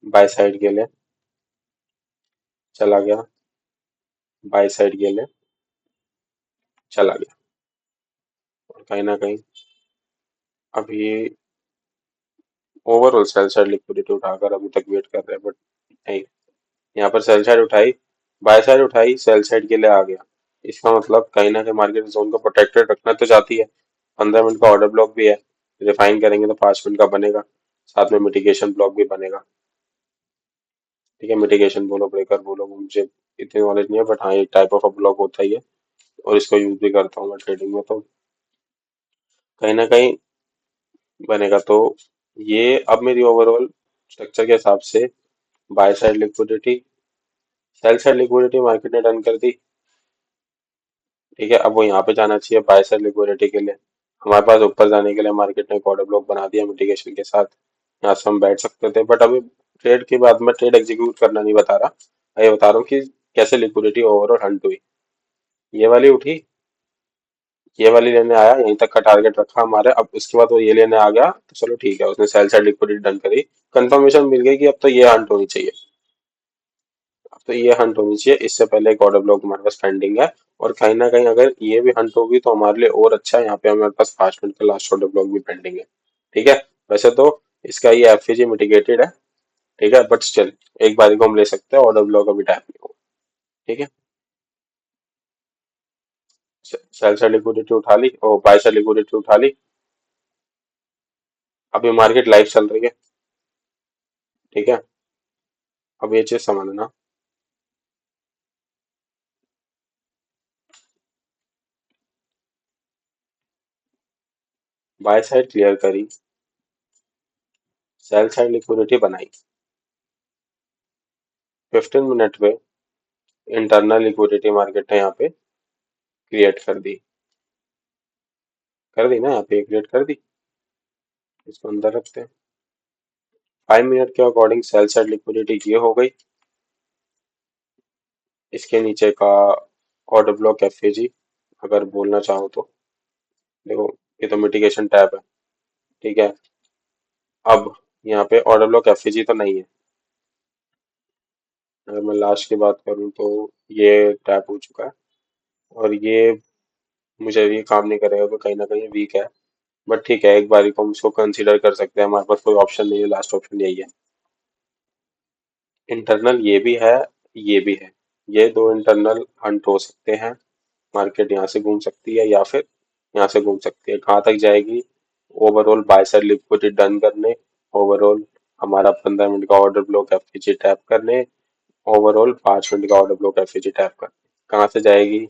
बाय साइड के लिए चला गया, बाय साइड के लिए चला गया। और कहीं ना कहीं अभी ओवरऑल सेल साइड लिक्विडिटी उठाकर अभी तक वेट कर रहे हैं, बट नहीं। यहाँ पर सेल साइड उठाई, बाय साइड उठाई, सेल साइड के लिए आ गया। इसका मतलब कहीं ना कहीं मार्केट जोन को प्रोटेक्टेड रखना तो चाहती है। 15 मिनट का ऑर्डर ब्लॉक भी है, रिफाइन करेंगे तो 5 मिनट का बनेगा, साथ में मिटिगेशन ब्लॉक भी बनेगा। ठीक है, मिटिगेशन बोलो ब्रेकर बोलो, मुझे इतनी नॉलेज नहीं है, बट हाँ एक टाइप ऑफ ब्लॉक होता ही है, और इसको यूज भी करता हूँ मैं ट्रेडिंग में। तो कहीं ना कहीं बनेगा। तो ये अब मेरी ओवरऑल स्ट्रक्चर के हिसाब से bye side liquidity, sell side liquidity market ने डन कर दी। ठीक है, अब वो यहाँ पे जाना चाहिए बाय साइड लिक्विडिटी के लिए। हमारे पास ऊपर जाने के लिए मार्केट ने एक ऑर्डर ब्लॉक बना दिया मिटिगेशन के साथ, यहाँ से हम बैठ सकते थे। बट अभी ट्रेड के बाद मैं ट्रेड एग्जीक्यूट करना नहीं बता रहा, मैं ये बता रहा हूँ कि कैसे लिक्विडिटी ओवरऑल हंट हुई। ये वाली उठी, ये वाली लेने आया, यहीं तक का टारगेट रखा हमारे। अब उसके बाद वो ये लेने आ गया, तो चलो ठीक है, उसने सेल साइड लिक्विडिटी डन करी, कंफर्मेशन मिल गई कि अब तो ये हंट होनी चाहिए। अब तो ये हंट होनी चाहिए, इससे पहले एक ऑर्डर ब्लॉक हमारे पास पेंडिंग है। और कहीं ना कहीं अगर ये भी हंट होगी तो हमारे लिए और अच्छा है, यहाँ पे हमारे पास 5 मिनट का लास्ट ऑर्डर ब्लॉक भी पेंडिंग है। ठीक है, वैसे तो इसका ये एफईजी मिटिगेटेड है। ठीक है, बट स्टिल एक बारी को हम ले सकते हैं, ऑर्डर ब्लॉक अभी टाइप नहीं होगा। ठीक है, सेल साइड लिक्विडिटी उठा ली और बाय साइड लिक्विडिटी उठा ली। अभी मार्केट लाइव चल रही है। ठीक है, अब ये चीज समझना, बाय साइड क्लियर करी, सेल साइड लिक्विडिटी बनाई, 15 मिनट में इंटरनल लिक्विडिटी मार्केट ने यहाँ पे क्रिएट कर दी ना, यहाँ पे क्रिएट कर दी। इसको अंदर रखते हैं। 5 मिनट के अकॉर्डिंग सेल साइड लिक्विडिटी ये हो गई। इसके नीचे का ऑर्डर ब्लॉक एफएजी अगर बोलना चाहो तो देखो, ये तो मिटिगेशन टैब है। ठीक है, अब यहाँ पे ऑर्डर ब्लॉक एफएजी तो नहीं है। अगर मैं लास्ट की बात करूँ तो ये टैप हो चुका है, और ये मुझे भी काम नहीं करेगा, तो कहीं ना कहीं वीक है। बट ठीक है, एक बारी को हम इसको कंसीडर कर सकते हैं, हमारे पास कोई ऑप्शन नहीं है, लास्ट ऑप्शन यही है। इंटरनल ये भी है, ये भी है, ये दो इंटरनल हंट हो सकते हैं। मार्केट यहाँ से घूम सकती है या फिर यहाँ से घूम सकती है। कहाँ तक जाएगी? Overall bye side liquidity done करने, ओवरऑल हमारा 15 मिनट का ऑर्डर ब्लॉक एफपीजी टैप करने, ओवरऑल 5 मिनट का ऑर्डर ब्लॉक एफपीजी टैप करने। कहाँ से जाएगी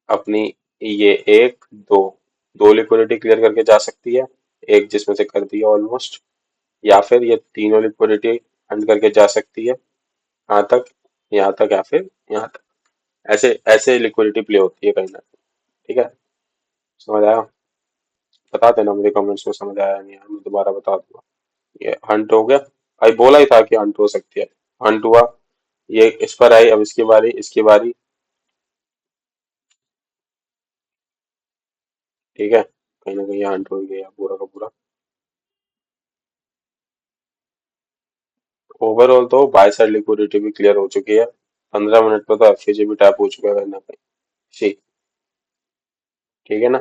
अपनी? ये एक दो, दो लिक्विडिटी क्लियर करके जा सकती है। एक जिसमें से कर दिया ऑलमोस्ट, या फिर ये तीनों लिक्विडिटी हंट करके जा सकती है यहाँ तक, यहाँ तक, या फिर यहाँ तक। ऐसे ऐसे लिक्विडिटी प्ले होती है कहीं ना कहीं। ठीक है, समझ आया? बता देना मुझे कमेंट्स में समझ आया नहीं आया, मैं दोबारा बता दूंगा। ये हंट हो गया, भाई बोला ही था कि हंट हो सकती है। हंट हुआ, ये इस पर आई, अब इसकी बारी, इसकी बारी। ठीक है, कहीं ना कहीं हंट हो गया पूरा का पूरा। ओवरऑल तो बाय साइड लिक्विडिटी भी क्लियर हो चुकी है। 15 मिनट में तो एफईजी भी टैप हो चुका है कहीं ना कहीं। सी, ठीक है ना?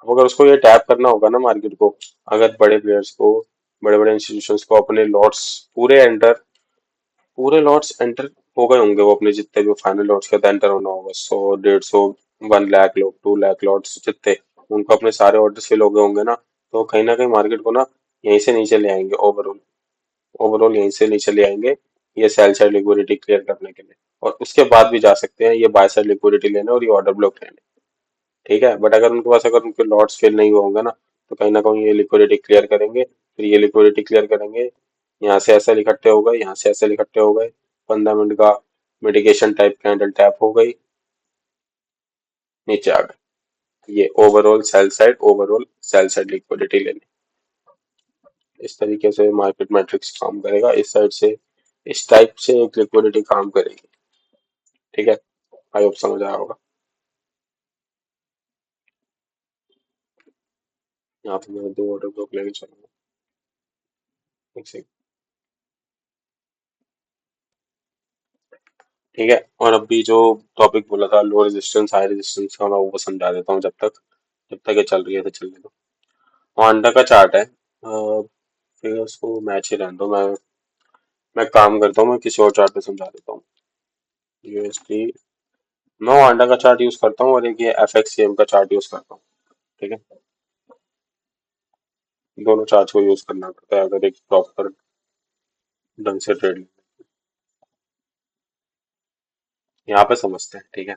अब अगर उसको ये टैप करना होगा ना मार्केट को, अगर बड़े प्लेयर्स को, बड़े बड़े इंस्टीट्यूशंस को अपने लॉट्स पूरे लॉट्स एंटर हो गए होंगे, वो अपने जितने भी फाइनल लॉट्स के एंटर होना होगा, 100, 150, 1 लाख लोग, 2 लाख लॉट्स जितने, उनको अपने सारे ऑर्डर फिल हो गए होंगे ना, तो कहीं ना कहीं मार्केट को ना यहीं से नीचे ले आएंगे। ओवरऑल ओवरऑल यहीं से नीचे ले आएंगे, ये सेल साइड लिक्विडिटी क्लियर करने के लिए। और उसके बाद भी जा सकते हैं ये बाय साइड लिक्विडिटी लेने और ये ऑर्डर ब्लॉक लेने। ठीक है, बट अगर उनके पास, अगर उनके लॉट्स फिल नहीं हुए होंगे ना, तो कहीं ना कहीं ये लिक्विडिटी क्लियर करेंगे, फिर ये लिक्विडिटी क्लियर करेंगे, यहाँ से ऐसे इकट्ठे हो गए, यहाँ से ऐसे इकट्ठे हो गए, 15 मिनट का मिटिगेशन टाइप कैंडल टैप हो गई, नीचे आ गए। ये ओवरऑल सेल साइड लिक्विडिटी लेने। इस तरीके से मार्केट मैट्रिक्स काम करेगा, इस साइड से, इस टाइप से एक लिक्विडिटी काम करेगी। ठीक है, आई होप समझ आया होगा। यहाँ पे मैं 2 ऑर्डर ब्लॉक लेके चलूंगा। एक सेकंड। ठीक है, और अभी जो टॉपिक बोला था लो रेजिस्टेंस हाई रेजिस्टेंस का, मैं वो समझा देता हूँ जब तक ये चल रही है तो चलने दो। होंडा का चार्ट है, फिर उसको मैच ही रहने दो। मैं काम करता हूँ, मैं किसी और चार्ट पे समझा देता हूँ। यूएसडी, मैं होंडा का चार्ट यूज करता हूँ और एक ये एफएक्ससीएम का चार्ट यूज करता हूँ। ठीक है, दोनों चार्ट को यूज करना पड़ता है अगर एक प्रॉपर ढंग से ट्रेड। यहाँ पे समझते हैं, ठीक है?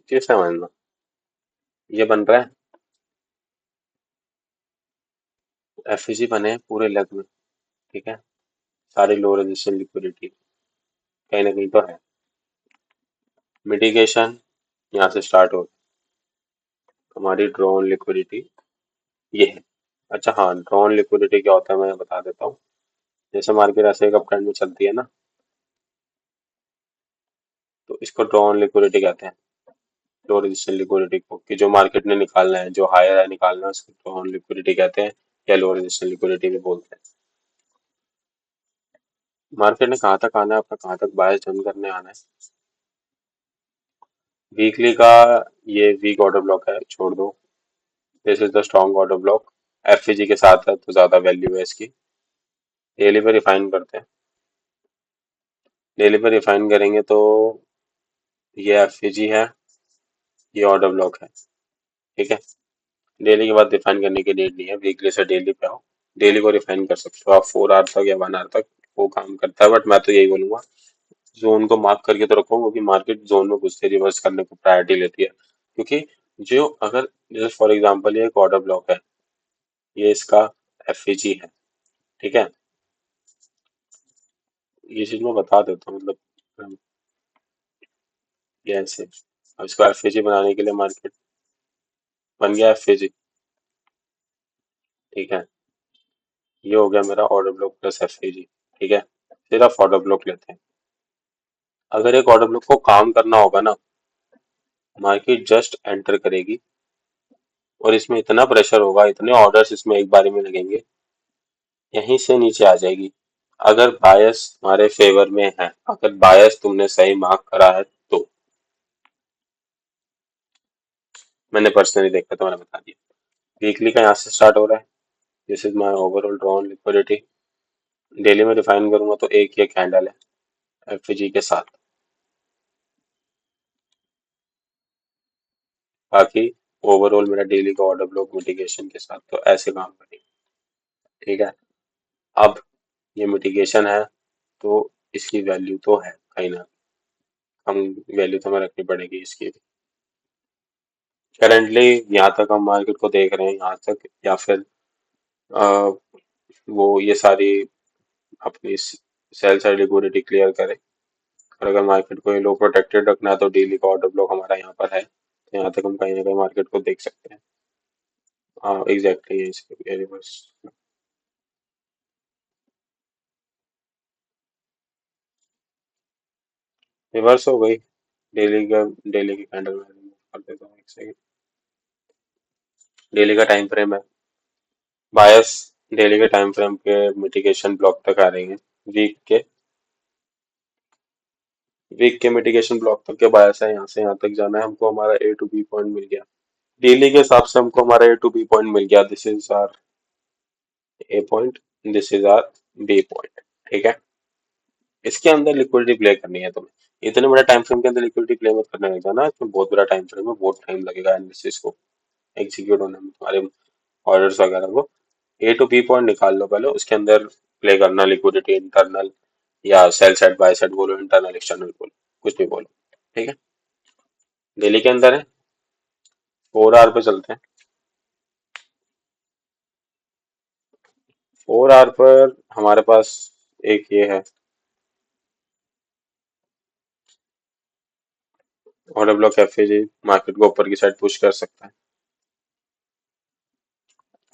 चीज समझना, ये बन रहा है, एफईजी बने हैं पूरे लेग में। ठीक है, सारी लो रेजिस्टेंस लिक्विडिटी कहीं ना कहीं तो है। मिटिगेशन यहाँ से स्टार्ट हो, हमारी ड्रॉन लिक्विडिटी ये है। अच्छा हाँ, ड्रॉन लिक्विडिटी क्या होता है मैं बता देता हूँ। जैसे मार्केट ऐसे एक अप ट्रेंड में चलती है ना, तो इसको ड्रॉन लिक्विडिटी कहते हैं। लो रेजिस्टेंस लिक्विडिटी को, कि जो मार्केट ने निकालना है, जो हायर है निकालना है, उसको ड्रॉन लिक्विडिटी कहते हैं, या लो रेजिस्टेंस लिक्विडिटी भी बोलते हैं। मार्केट ने कहाँ तक आना है, अपना कहाँ तक बायस डन करने आना है। वीकली का ये वीक ऑर्डर ब्लॉक है, छोड़ दो। This is the strong order block, FEG के साथ है तो ज्यादा वैल्यू है इसकी। डेली पे रिफाइन करते हैं, डेली पे रिफाइन करेंगे तो ये एफईजी है, ये ऑर्डर ब्लॉक है। ठीक है, डेली के बाद रिफाइन करने की नीड नहीं है, वीकली से डेली पे आओ। डेली को रिफाइन कर सकते हो आप 4 आवर तक या 1 आवर तक, वो काम करता है। बट मैं तो यही बोलूंगा, जोन को मार्क करके तो रखो, क्योंकि मार्केट जोन में घुसते रिवर्स करने को प्रायोरिटी लेती है। क्योंकि जो अगर, जैसे फॉर एग्जांपल ये एक ऑर्डर ब्लॉक है, ये इसका एफईजी है। ठीक है, ये चीज मैं बता देता हूँ, मतलब ये ऐसे, अब इसको एफईजी बनाने के लिए मार्केट बन गया एफईजी। ठीक है, ये हो गया मेरा ऑर्डर ब्लॉक प्लस एफईजी। ठीक है, सिर्फ ऑर्डर ब्लॉक लेते हैं। अगर एक ऑर्डर ब्लॉक को काम करना होगा ना, मार्केट जस्ट एंटर करेगी और इसमें इतना प्रेशर होगा, इतने ऑर्डर्स इसमें एक बारी में लगेंगे, यहीं से नीचे आ जाएगी। अगर बायस हमारे फेवर में है, अगर बायस तुमने सही मार्क करा है तो। मैंने पर्सनली देखा तो मैंने बता दिया। वीकली का यहाँ से स्टार्ट हो रहा है, this is my overall drawn liquidity. Daily में डिफाइन करूंगा तो एक ये कैंडल है एफजी के साथ, बाकी ओवरऑल मेरा डेली का ऑर्डर ब्लॉक मिटिगेशन के साथ, तो ऐसे काम करेंगे। ठीक है, अब ये मिटिगेशन है तो इसकी वैल्यू तो है कहीं ना, हम वैल्यू तो हमें रखनी पड़ेगी इसकी भी। करंटली यहाँ तक हम मार्केट को देख रहे हैं, यहाँ तक, या फिर अ, वो ये सारी अपनी सेल साइड लिक्विडिटी क्लियर करे। और अगर मार्केट को ये लो प्रोटेक्टेड रखना है तो डेली का ऑर्डर ब्लॉक हमारा यहाँ पर है, तो यहाँ तक हम कहीं ना कहीं मार्केट को देख सकते हैं। हाँ एग्जैक्टली, ये रिवर्स। रिवर्स हो गई। डेली की कैंडल में remove कर देता हूँ, एक सेकंड। डेली का टाइम फ्रेम है। बायस डेली के टाइम फ्रेम के मिटिगेशन ब्लॉक तक आ रही है। वीक के वीक के मिटिगेशन ब्लॉक तक के बायस है, यहाँ से यहाँ तक जाना है हमको, हमारा ए टू बी पॉइंट मिल गया। डेली के हिसाब से हमको हमारा ए टू बी पॉइंट मिल गया। This is our A point, this is our B point. ठीक है, इसके अंदर लिक्विडिटी प्ले करनी है तुम्हें। इतने बड़े टाइम फ्रेम के अंदर लिक्विडिटी प्ले मत करने लग जाना, इसमें बहुत बड़ा टाइम फ्रेम है, बहुत टाइम लगेगा एनालिसिस को एग्जीक्यूट होने में, तुम्हारे ऑर्डर्स वगैरह को। ए टू बी पॉइंट निकाल लो पहले, उसके अंदर प्ले करना लिक्विडिटी, इंटरनल या सेल साइड बाय साइड बोलो, इंटरनल एक्सटर्नल बोलो, कुछ भी बोलो। ठीक है, डेली के अंदर है। 4 आवर पे चलते हैं। 4 आवर पर हमारे पास एक ये है, ऑर्डर ब्लॉक एफ मार्केट को ऊपर की साइड पुश कर सकता है।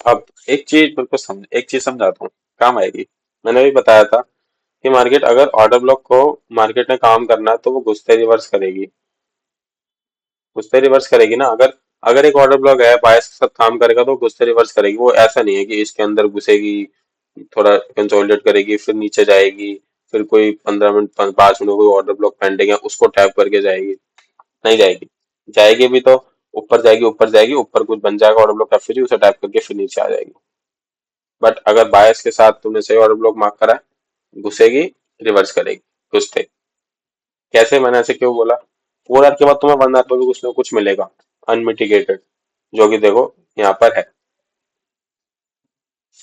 अब एक चीज समझाता हूँ, काम आएगी। मैंने भी बताया था कि मार्केट अगर ऑर्डर ब्लॉक को मार्केट ने काम करना है तो वो घुसते रिवर्स करेगी। घुसते रिवर्स करेगी ना, अगर अगर एक ऑर्डर ब्लॉक है बायस के साथ काम करेगा तो घुसते रिवर्स करेगी। वो ऐसा नहीं है कि इसके अंदर घुसेगी, थोड़ा कंसोलिडेट करेगी, फिर नीचे जाएगी, फिर कोई 15 मिनट 5 मिनट कोई ऑर्डर ब्लॉक पेंडिंग है उसको टैप करके जाएगी। नहीं जाएगी। जाएगी भी तो ऊपर जाएगी, ऊपर जाएगी, ऊपर कुछ बन जाएगा ऑर्डर ब्लॉक एफ उसे टैप करके फिर नीचे आ जाएगी। बट अगर बायस के साथ तुमने सही ऑर्डर ब्लॉक मार्क करा है, घुसेगी, रिवर्स करेगी, घुसते। कैसे, मैंने ऐसे क्यों बोला? 4 आवर के बाद तुम्हें 1 आवर पर भी कुछ ना कुछ मिलेगा अनमिटिगेटेड, जो कि देखो यहाँ पर है।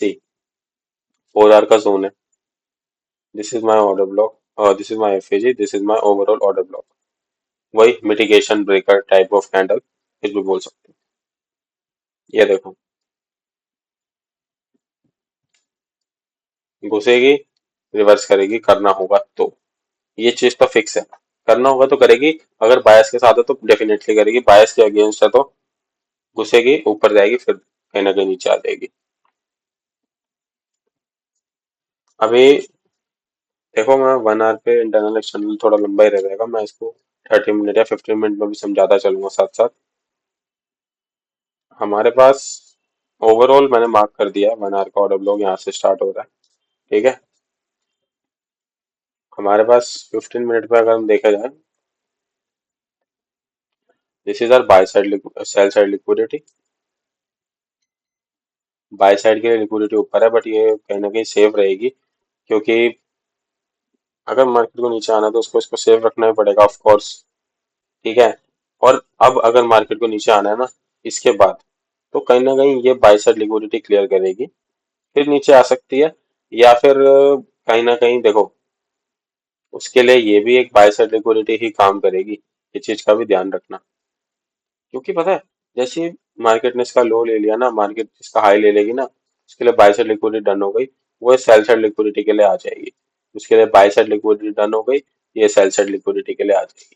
सी 4 आवर का जोन है। This is my order block और this is my F this is my overall order block. वही mitigation breaker type of candle, कुछ भी बोल सकते हैं। ये देखो, घुसेगी, रिवर्स करेगी, करना होगा तो। ये चीज तो फिक्स है, करना होगा तो करेगी। अगर बायस के साथ है तो डेफिनेटली करेगी, बायस के अगेंस्ट है तो घुसेगी, ऊपर जाएगी, फिर कहीं ना कहीं नीचे आ जाएगी। अभी देखो, मैं 1 आवर पे इंटरनल एक्सटर्नल थोड़ा लंबा ही रह जाएगा, मैं इसको 30 मिनट या 15 मिनट में भी समझाता चलूंगा साथ साथ। हमारे पास ओवरऑल मैंने मार्क कर दिया है, 1 आवर का ऑर्डर ब्लॉक यहाँ से स्टार्ट हो रहा है। ठीक है, हमारे पास 15 मिनट पे अगर हम देखा जाए, this is our buy side sell side liquidity. Buy side के लिए लिक्विडिटी ऊपर है, बट ये कहीं ना कहीं सेफ रहेगी, क्योंकि अगर मार्केट को नीचे आना है तो उसको इसको सेफ रखना ही पड़ेगा ऑफ कोर्स। ठीक है, और अब अगर मार्केट को नीचे आना है ना, इसके बाद, तो कहीं ना कहीं ये बाय साइड लिक्विडिटी क्लियर करेगी, फिर नीचे आ सकती है। या फिर कहीं ना कहीं देखो, उसके लिए ये भी एक बाय साइड लिक्विडिटी ही काम करेगी, ये चीज का भी ध्यान रखना। क्योंकि पता है, जैसे मार्केट ने इसका लो ले लिया ना, मार्केट इसका हाई ले लेगी ना, उसके लिए बाय साइड लिक्विडिटी डन हो गई, वो सेल साइड लिक्विडिटी के लिए आ जाएगी। उसके लिए बाय साइड लिक्विडिटी डन हो गई, ये सेल साइड लिक्विडिटी के लिए आ जाएगी।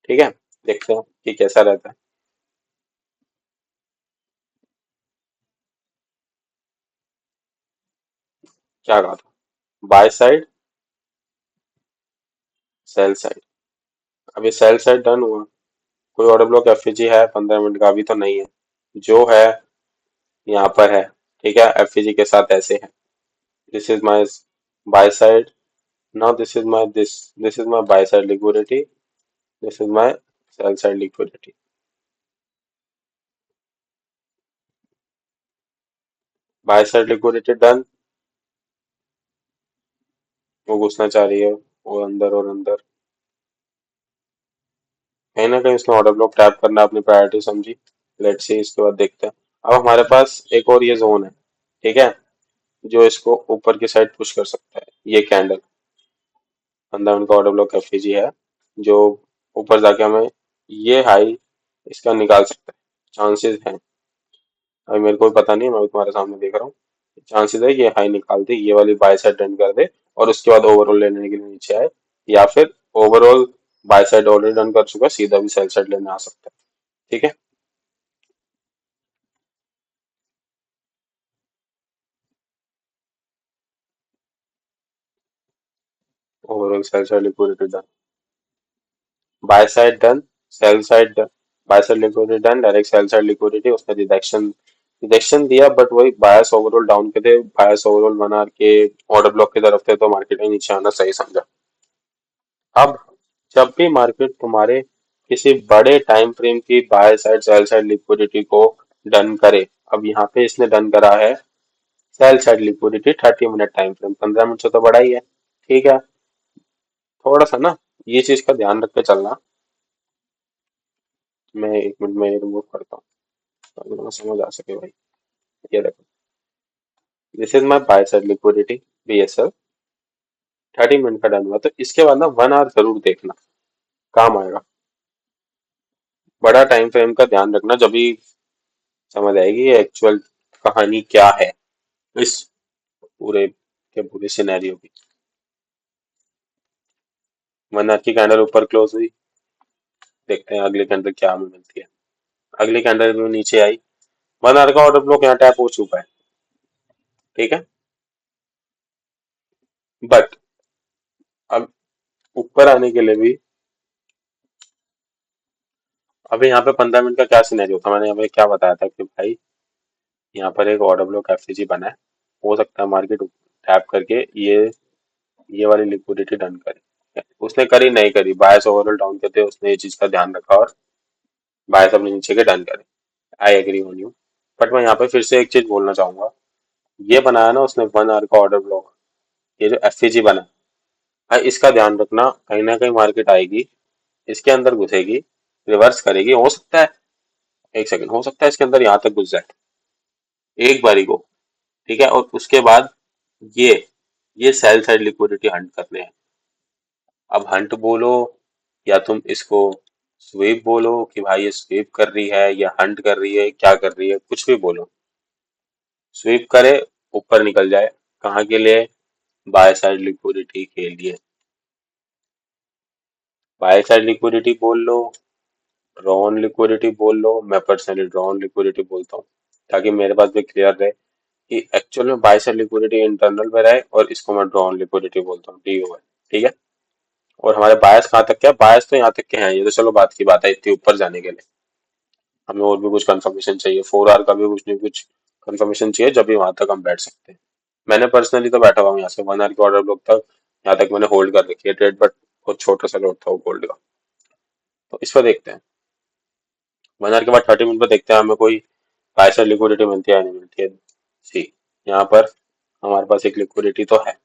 ठीक है, देखते हैं कि कैसा रहता है। क्या कहा था? Bye side, sell side. अभी सेल साइड डन हुआ, कोई ऑर्डर ब्लॉक एफईजी है 15 मिनट का? अभी तो नहीं है। जो है यहाँ पर है। ठीक है, एफईजी के साथ ऐसे है। This is my by side, now this is my bye side liquidity, this is my cell side liquidity. Buy side liquidity done, वो घुसना चाह रही है वो अंदर और अंदर, कहीं ना कहीं उसने ऑर्डर ब्लॉक टैप करना अपनी प्रायोरिटी समझी। लेट्स सी, इसके बाद देखते हैं। अब हमारे पास एक और ये जोन है, ठीक है, जो इसको ऊपर की साइड पुश कर सकता है। ये कैंडल 15 मिनट का ऑर्डर ब्लॉक एफईजी है, जो ऊपर जाके हमें ये हाई इसका निकाल सकते हैं, चांसेस हैं। अभी मेरे को भी पता नहीं, मैं भी तुम्हारे सामने देख रहा हूँ। चांसेस है ये हाई निकाल दे, ये वाली बाय साइड डन कर दे और उसके बाद ओवरऑल लेने के लिए नीचे आए, या फिर overall by side already done कर चुका है, सीधा भी सेल साइड लेने आ सकता है। ठीक है, overall cell side liquidity done, by side done, sell side done, bye side liquidity done, direct cell side liquidity, उसने रिडक्शन रिडक्शन दिया, बट वही बायस ओवरऑल डाउन के थे, बायस ओवरऑल बना के ऑर्डर ब्लॉक की तरफ थे, तो मार्केट में नीचे आना सही समझा। अब जब भी मार्केट तुम्हारे किसी बड़े टाइम फ्रेम की bye side sell side liquidity को डन करे, अब यहाँ पे इसने डन करा है cell side liquidity 30 minute time frame, 15 minute से तो बड़ा ही है। ठीक है, थोड़ा सा ना ये चीज का ध्यान रख के चलना। मैं 1 मिनट में रिमूव करता हूँ ताकि तुम्हें समझ आ सके भाई। ये देखो, this is my bye side liquidity, BSL 30 minute का डन हुआ, तो इसके बाद ना 1 आवर जरूर देखना, काम आएगा। बड़ा टाइम फ्रेम का ध्यान रखना, जब भी समझ आएगी एक्चुअल कहानी क्या है इस पूरे के पूरे सिनेरियो की। 1 आवर की कैंडल ऊपर क्लोज हुई, देखते हैं अगले कैंडल क्या हमें मिलती है। अगली कैंडल भी नीचे आई, 1 आवर का ऑर्डर ब्लॉक यहाँ टैप हो चुका है। ठीक है, बट अब ऊपर आने के लिए भी, अभी यहाँ पे 15 मिनट का क्या सिनेरियो था, मैंने यहाँ पे क्या बताया था कि भाई यहाँ पर एक ऑर्डर ब्लॉक FCG बना है, हो सकता है मार्केट टैप करके ये वाली लिक्विडिटी डन करे। उसने करी नहीं करी, बायस ओवरऑल डाउन के थे, उसने ये चीज का ध्यान रखा और बायस अपने नीचे के डन करे। I agree on you, but मैं यहाँ पे फिर से एक चीज बोलना चाहूंगा। ये बनाया ना उसने 1 आवर का ऑर्डर ब्लॉक, ये जो FCG बना, भाई इसका ध्यान रखना, कहीं ना कहीं मार्केट आएगी, इसके अंदर घुसेगी, रिवर्स करेगी, हो सकता है, एक सेकंड, हो सकता है इसके अंदर यहाँ तक घुस जाए एक बारी को। ठीक है, और उसके बाद ये ये सेल साइड लिक्विडिटी हंट करने हैं। अब हंट बोलो या तुम इसको स्वीप बोलो कि भाई ये स्वीप कर रही है या हंट कर रही है, क्या कर रही है, कुछ भी बोलो, स्वीप करे, ऊपर निकल जाए, कहाँ के लिए, बाय साइड लिक्विडिटी के लिए। बाय साइड लिक्विडिटी बोल लो, ड्रॉन लिक्विडिटी बोल लो, मैं पर्सनली ड्रॉन लिक्विडिटी बोलता हूँ, ताकि मेरे पास भी क्लियर रहे कि एक्चुअल में बाय साइड लिक्विडिटी इंटरनल में रहे, और इसको मैं ड्रॉन लिक्विडिटी बोलता हूँ, DOI। ठीक है, और हमारे बायस कहाँ तक, क्या बायस तो यहाँ तक के हैं, ये तो चलो बात की बात है, इतनी ऊपर जाने के लिए हमें और भी कुछ कंफर्मेशन चाहिए, 4 आवर का भी कुछ नहीं कुछ कंफर्मेशन चाहिए, जब भी वहां तक हम बैठ सकते हैं। मैंने पर्सनली तो बैठा हुआ हूँ यहाँ से 1 आवर के ऑर्डर ब्लॉक तक, यहाँ तक मैंने होल्ड कर रखी है ट्रेड, बट बहुत छोटा सा लोड था वो गोल्ड का। तो इस पर देखते हैं, 1 आवर के बाद 30 मिनट पर देखते हैं हमें कोई बाय साइड लिक्विडिटी मिलती है या नहीं मिलती है। सी, यहाँ पर हमारे पास एक लिक्विडिटी तो है,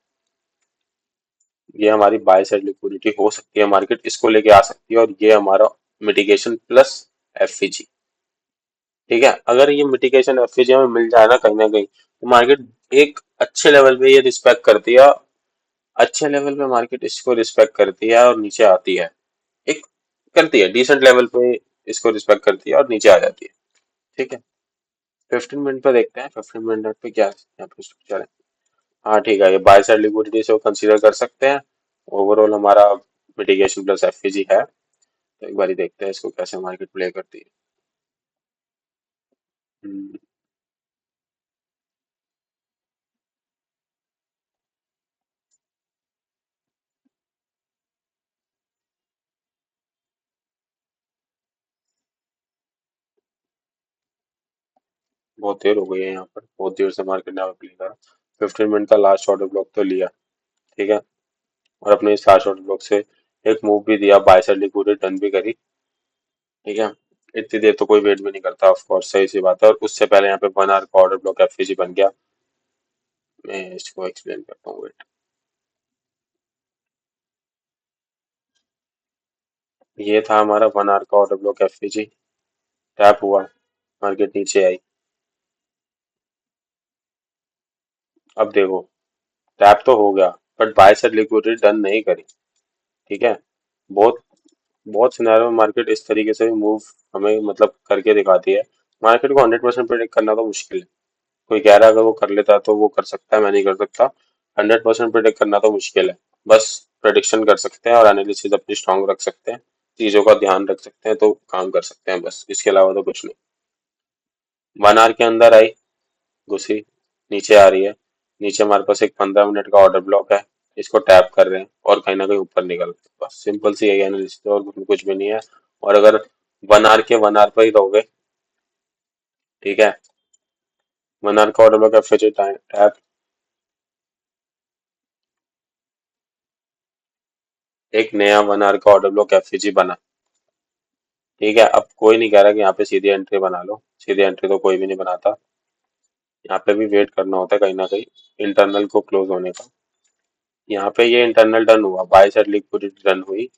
ये हमारी बाय साइड लिक्विडिटी हो सकती है, मार्केट इसको लेके आ सकती है, और ये हमारा मिटिगेशन प्लस FVG। ठीक है, अगर ये मिटिगेशन FVG हमें मिल जाए ना कहीं तो मार्केट एक अच्छे लेवल पे ये रिस्पेक्ट करती है, अच्छे लेवल पे मार्केट इसको रिस्पेक्ट करती है और नीचे आती है, एक करती है डिसेंट लेवल पे, इसको रिस्पेक्ट करती है और नीचे आ जाती है। ठीक है, 15 मिनट पे देखते हैं, 15 मिनट पे क्या यहाँ पे स्ट्रक्चर है। हाँ ठीक है, ये बाय साइड लिक्विडिटी से कंसीडर कर सकते हैं, ओवरऑल हमारा मिटिगेशन प्लस FVG है, तो एक बार देखते हैं इसको कैसे मार्केट प्ले करती है। हम्म, बहुत देर हो गई है यहाँ पर, बहुत देर से मार्केट ने प्ले करा, 15 मिनट का लास्ट ऑर्डर ब्लॉक तो लिया। ठीक है, और अपने इस लास्ट ऑर्डर ब्लॉक से एक मूव भी दिया, बाय साइड लिक्विडिटी डन भी करी। ठीक है, इतनी देर तो कोई वेट भी नहीं करता, ऑफ कोर्स सही सी बात है, और उससे पहले यहाँ पे 1 आवर का ऑर्डर ब्लॉक FVG बन गया। मैं इसको एक्सप्लेन करता हूँ, वेट। ये था हमारा 1 आवर का ऑर्डर ब्लॉक FVG, टैप हुआ, मार्केट नीचे आई। अब देखो, टैप तो हो गया, but by side liquidity done नहीं करी। ठीक है, बहुत बहुत सिनेरियो में मार्केट इस तरीके से भी मूव हमें मतलब करके दिखाती है। मार्केट को 100% प्रेडिक्ट करना तो मुश्किल है। कोई कह रहा है अगर वो कर लेता तो वो कर सकता है, मैं नहीं कर सकता। 100% प्रेडिक्ट करना तो मुश्किल है। बस प्रेडिक्शन कर सकते हैं और एनालिसिस अपनी स्ट्रांग रख सकते हैं, चीजों का ध्यान रख सकते हैं तो काम कर सकते हैं, बस इसके अलावा तो कुछ नहीं। 1 आवर के अंदर आई, घुसी, नीचे आ रही है। नीचे हमारे पास एक 15 मिनट का ऑर्डर ब्लॉक है, इसको टैप कर रहे हैं और कहीं ना कहीं ऊपर निकल रहे हैं। बस सिंपल सी यही एनालिसिस है और कुछ भी नहीं है। और अगर 1 आवर पर ही रहोगे, ठीक है, 1 आवर का ऑर्डर ब्लॉक है, फिर टैप, एक नया 1 आवर का ऑर्डर ब्लॉक एफईजी बना। ठीक है, अब कोई नहीं कह रहा कि यहाँ पे सीधी एंट्री बना लो, सीधी एंट्री तो कोई भी नहीं बनाता। यहाँ पे भी वेट करना होता है कहीं ना कहीं इंटरनल को क्लोज होने का। यहाँ पे ये इंटरनल डन हुआ, बाय साइड लिक्विडिटी डन हुई,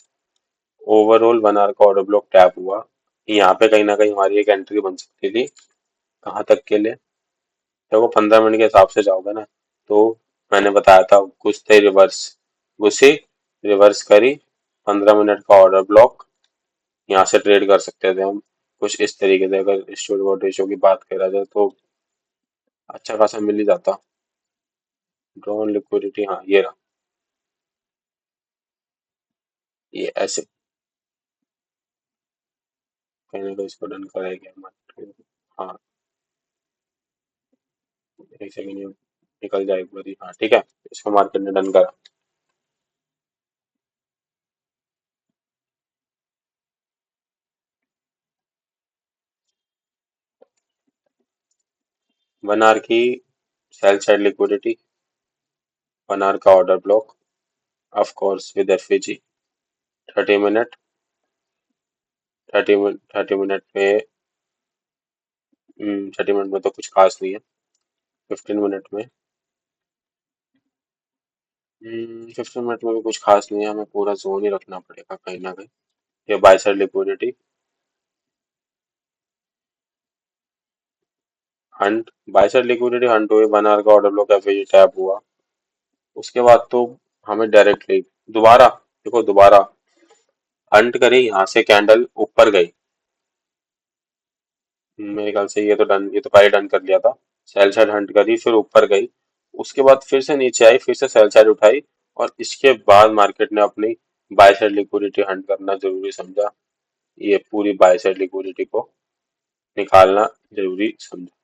ओवरऑल 1 आवर का ऑर्डर ब्लॉक टैप हुआ। यहाँ पे कहीं ना कहीं हमारी एक एंट्री बन सकती थी। कहाँ तक के लिए? जब वो 15 मिनट के हिसाब से जाओगे ना, तो मैंने बताया था कुछ थे रिवर्स, घुसी, रिवर्स करी, 15 मिनट का ऑर्डर ब्लॉक, यहाँ से ट्रेड कर सकते थे हम कुछ इस तरीके से। अगर स्टूवर्ट रेशियो की बात करा जाए तो अच्छा खासा मिल ही जाता। ड्रॉन लिक्विडिटी, हाँ ये रहा, ये ऐसे कहीं ना कहीं इसको डन कराएगा हमारे। हाँ, एक सेकेंड, ये निकल जाए एक बार, हाँ ठीक है, इसको मार्केट ने डन करा। 1 आवर की सेल साइड लिक्विडिटी, 1 आवर का order block, of course with FEG, 30 minute, 30 minute में, 30 मिनट में तो कुछ खास नहीं है। 15 मिनट में, 15 मिनट में भी कुछ खास नहीं है, हमें पूरा जोन ही रखना पड़ेगा कहीं ना कहीं। ये bye side liquidity, Hunt, bye side liquidity Hunt हुई, 1 आवर का ऑर्डर ब्लॉक एफईजी टैप हुआ। उसके बाद तो हमें डायरेक्टली दोबारा, देखो दोबारा हंट करी, यहाँ से कैंडल ऊपर गई। मेरे ख्याल से ये तो डन, ये तो पहले डन कर लिया था। सेल साइड हंट करी, फिर ऊपर गई, उसके बाद फिर से नीचे आई, फिर से सेल साइड उठाई, और इसके बाद मार्केट ने अपनी बाय साइड लिक्विडिटी हंट करना जरूरी समझा। ये पूरी बाय साइड लिक्विडिटी को निकालना जरूरी समझा।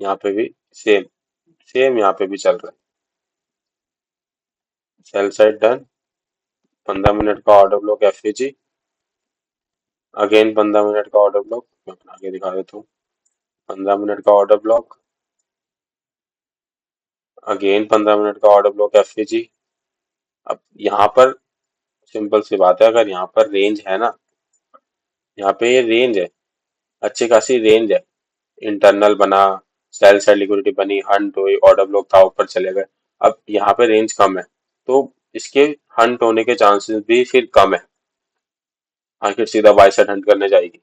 यहाँ पे भी सेम, सेम यहाँ पे भी चल रहा है। सेल साइड डन, 15 मिनट का order block FEG, again 15 minute का ऑर्डर ब्लॉक, मैं बना के दिखा देता हूँ। 15 मिनट का ऑर्डर ब्लॉक, अगेन 15 मिनट का ऑर्डर ब्लॉक एफईजी। अब यहाँ पर सिंपल सी बात है, अगर यहाँ पर रेंज है ना, यहाँ पे ये रेंज है, अच्छी खासी रेंज है। इंटरनल बना, सेल साइड लिक्विडिटी बनी, हंट हुई, ऑर्डर ब्लॉक था, ऊपर चले गए। अब यहाँ पे रेंज कम है, तो इसके हंट होने के चांसेस भी फिर कम है। मार्केट सीधा बाय साइड हंट करने जाएगी।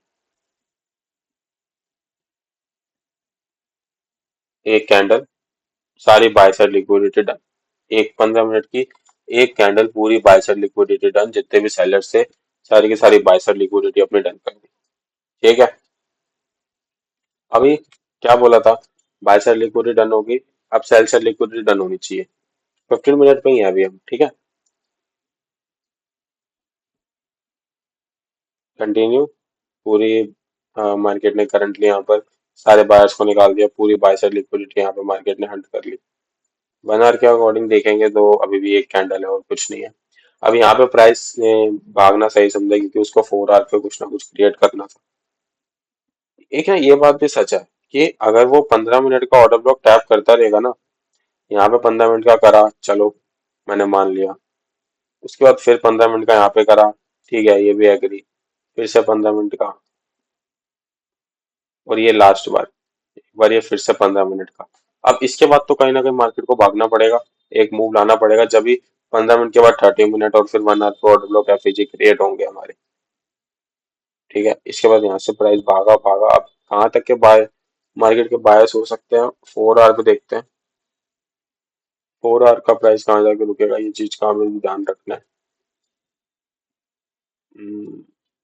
एक कैंडल, सारी बाय साइड लिक्विडिटी डन। एक 15 मिनट की एक कैंडल, पूरी बाय साइड लिक्विडिटी डन, जितने भी सेलर्स थे सारी की सारी बाय साइड लिक्विडिटी अपनी डन कर दी। ठीक है, अभी क्या बोला था, बाय साइड लिक्विडिटी डन होगी, अब सेल साइड लिक्विडिटी डन होनी चाहिए। 15 मिनट में ही है अभी हम, ठीक है, कंटिन्यू। पूरी मार्केट ने करंटली यहाँ पर सारे बायर्स को निकाल दिया, पूरी बाय साइड लिक्विडिटी यहाँ पे मार्केट ने हंट कर ली। 1 आवर के अकॉर्डिंग देखेंगे तो अभी भी एक कैंडल है और कुछ नहीं है। अब यहाँ पे प्राइस ने भागना सही समझा, क्योंकि उसको 4 आवर पे कुछ ना कुछ क्रिएट करना था। एक है, ये बात भी सच है कि अगर वो 15 मिनट का ऑर्डर ब्लॉक टैप करता रहेगा ना, यहाँ पे 15 मिनट का करा, चलो मैंने मान लिया, उसके बाद फिर 15 मिनट का यहाँ पे करा, ठीक है ये भी एग्री, फिर से 15 मिनट का, और ये लास्ट बार, एक बार ये फिर से 15 मिनट का। अब इसके बाद तो कहीं ना कहीं मार्केट को भागना पड़ेगा, एक मूव लाना पड़ेगा, जब भी 15 मिनट के बाद 30 मिनट और फिर 1 आवर को ऑर्डर ब्लॉक एफईजी क्रिएट होंगे हमारे। ठीक है, इसके बाद यहाँ से प्राइस भागा भागा, अब कहाँ तक के बाय मार्केट के बायस हो सकते हैं, 4 आवर पे देखते हैं। 4 आवर का प्राइस कहाँ जाके रुकेगा, ये चीज का हमें भी ध्यान रखना है।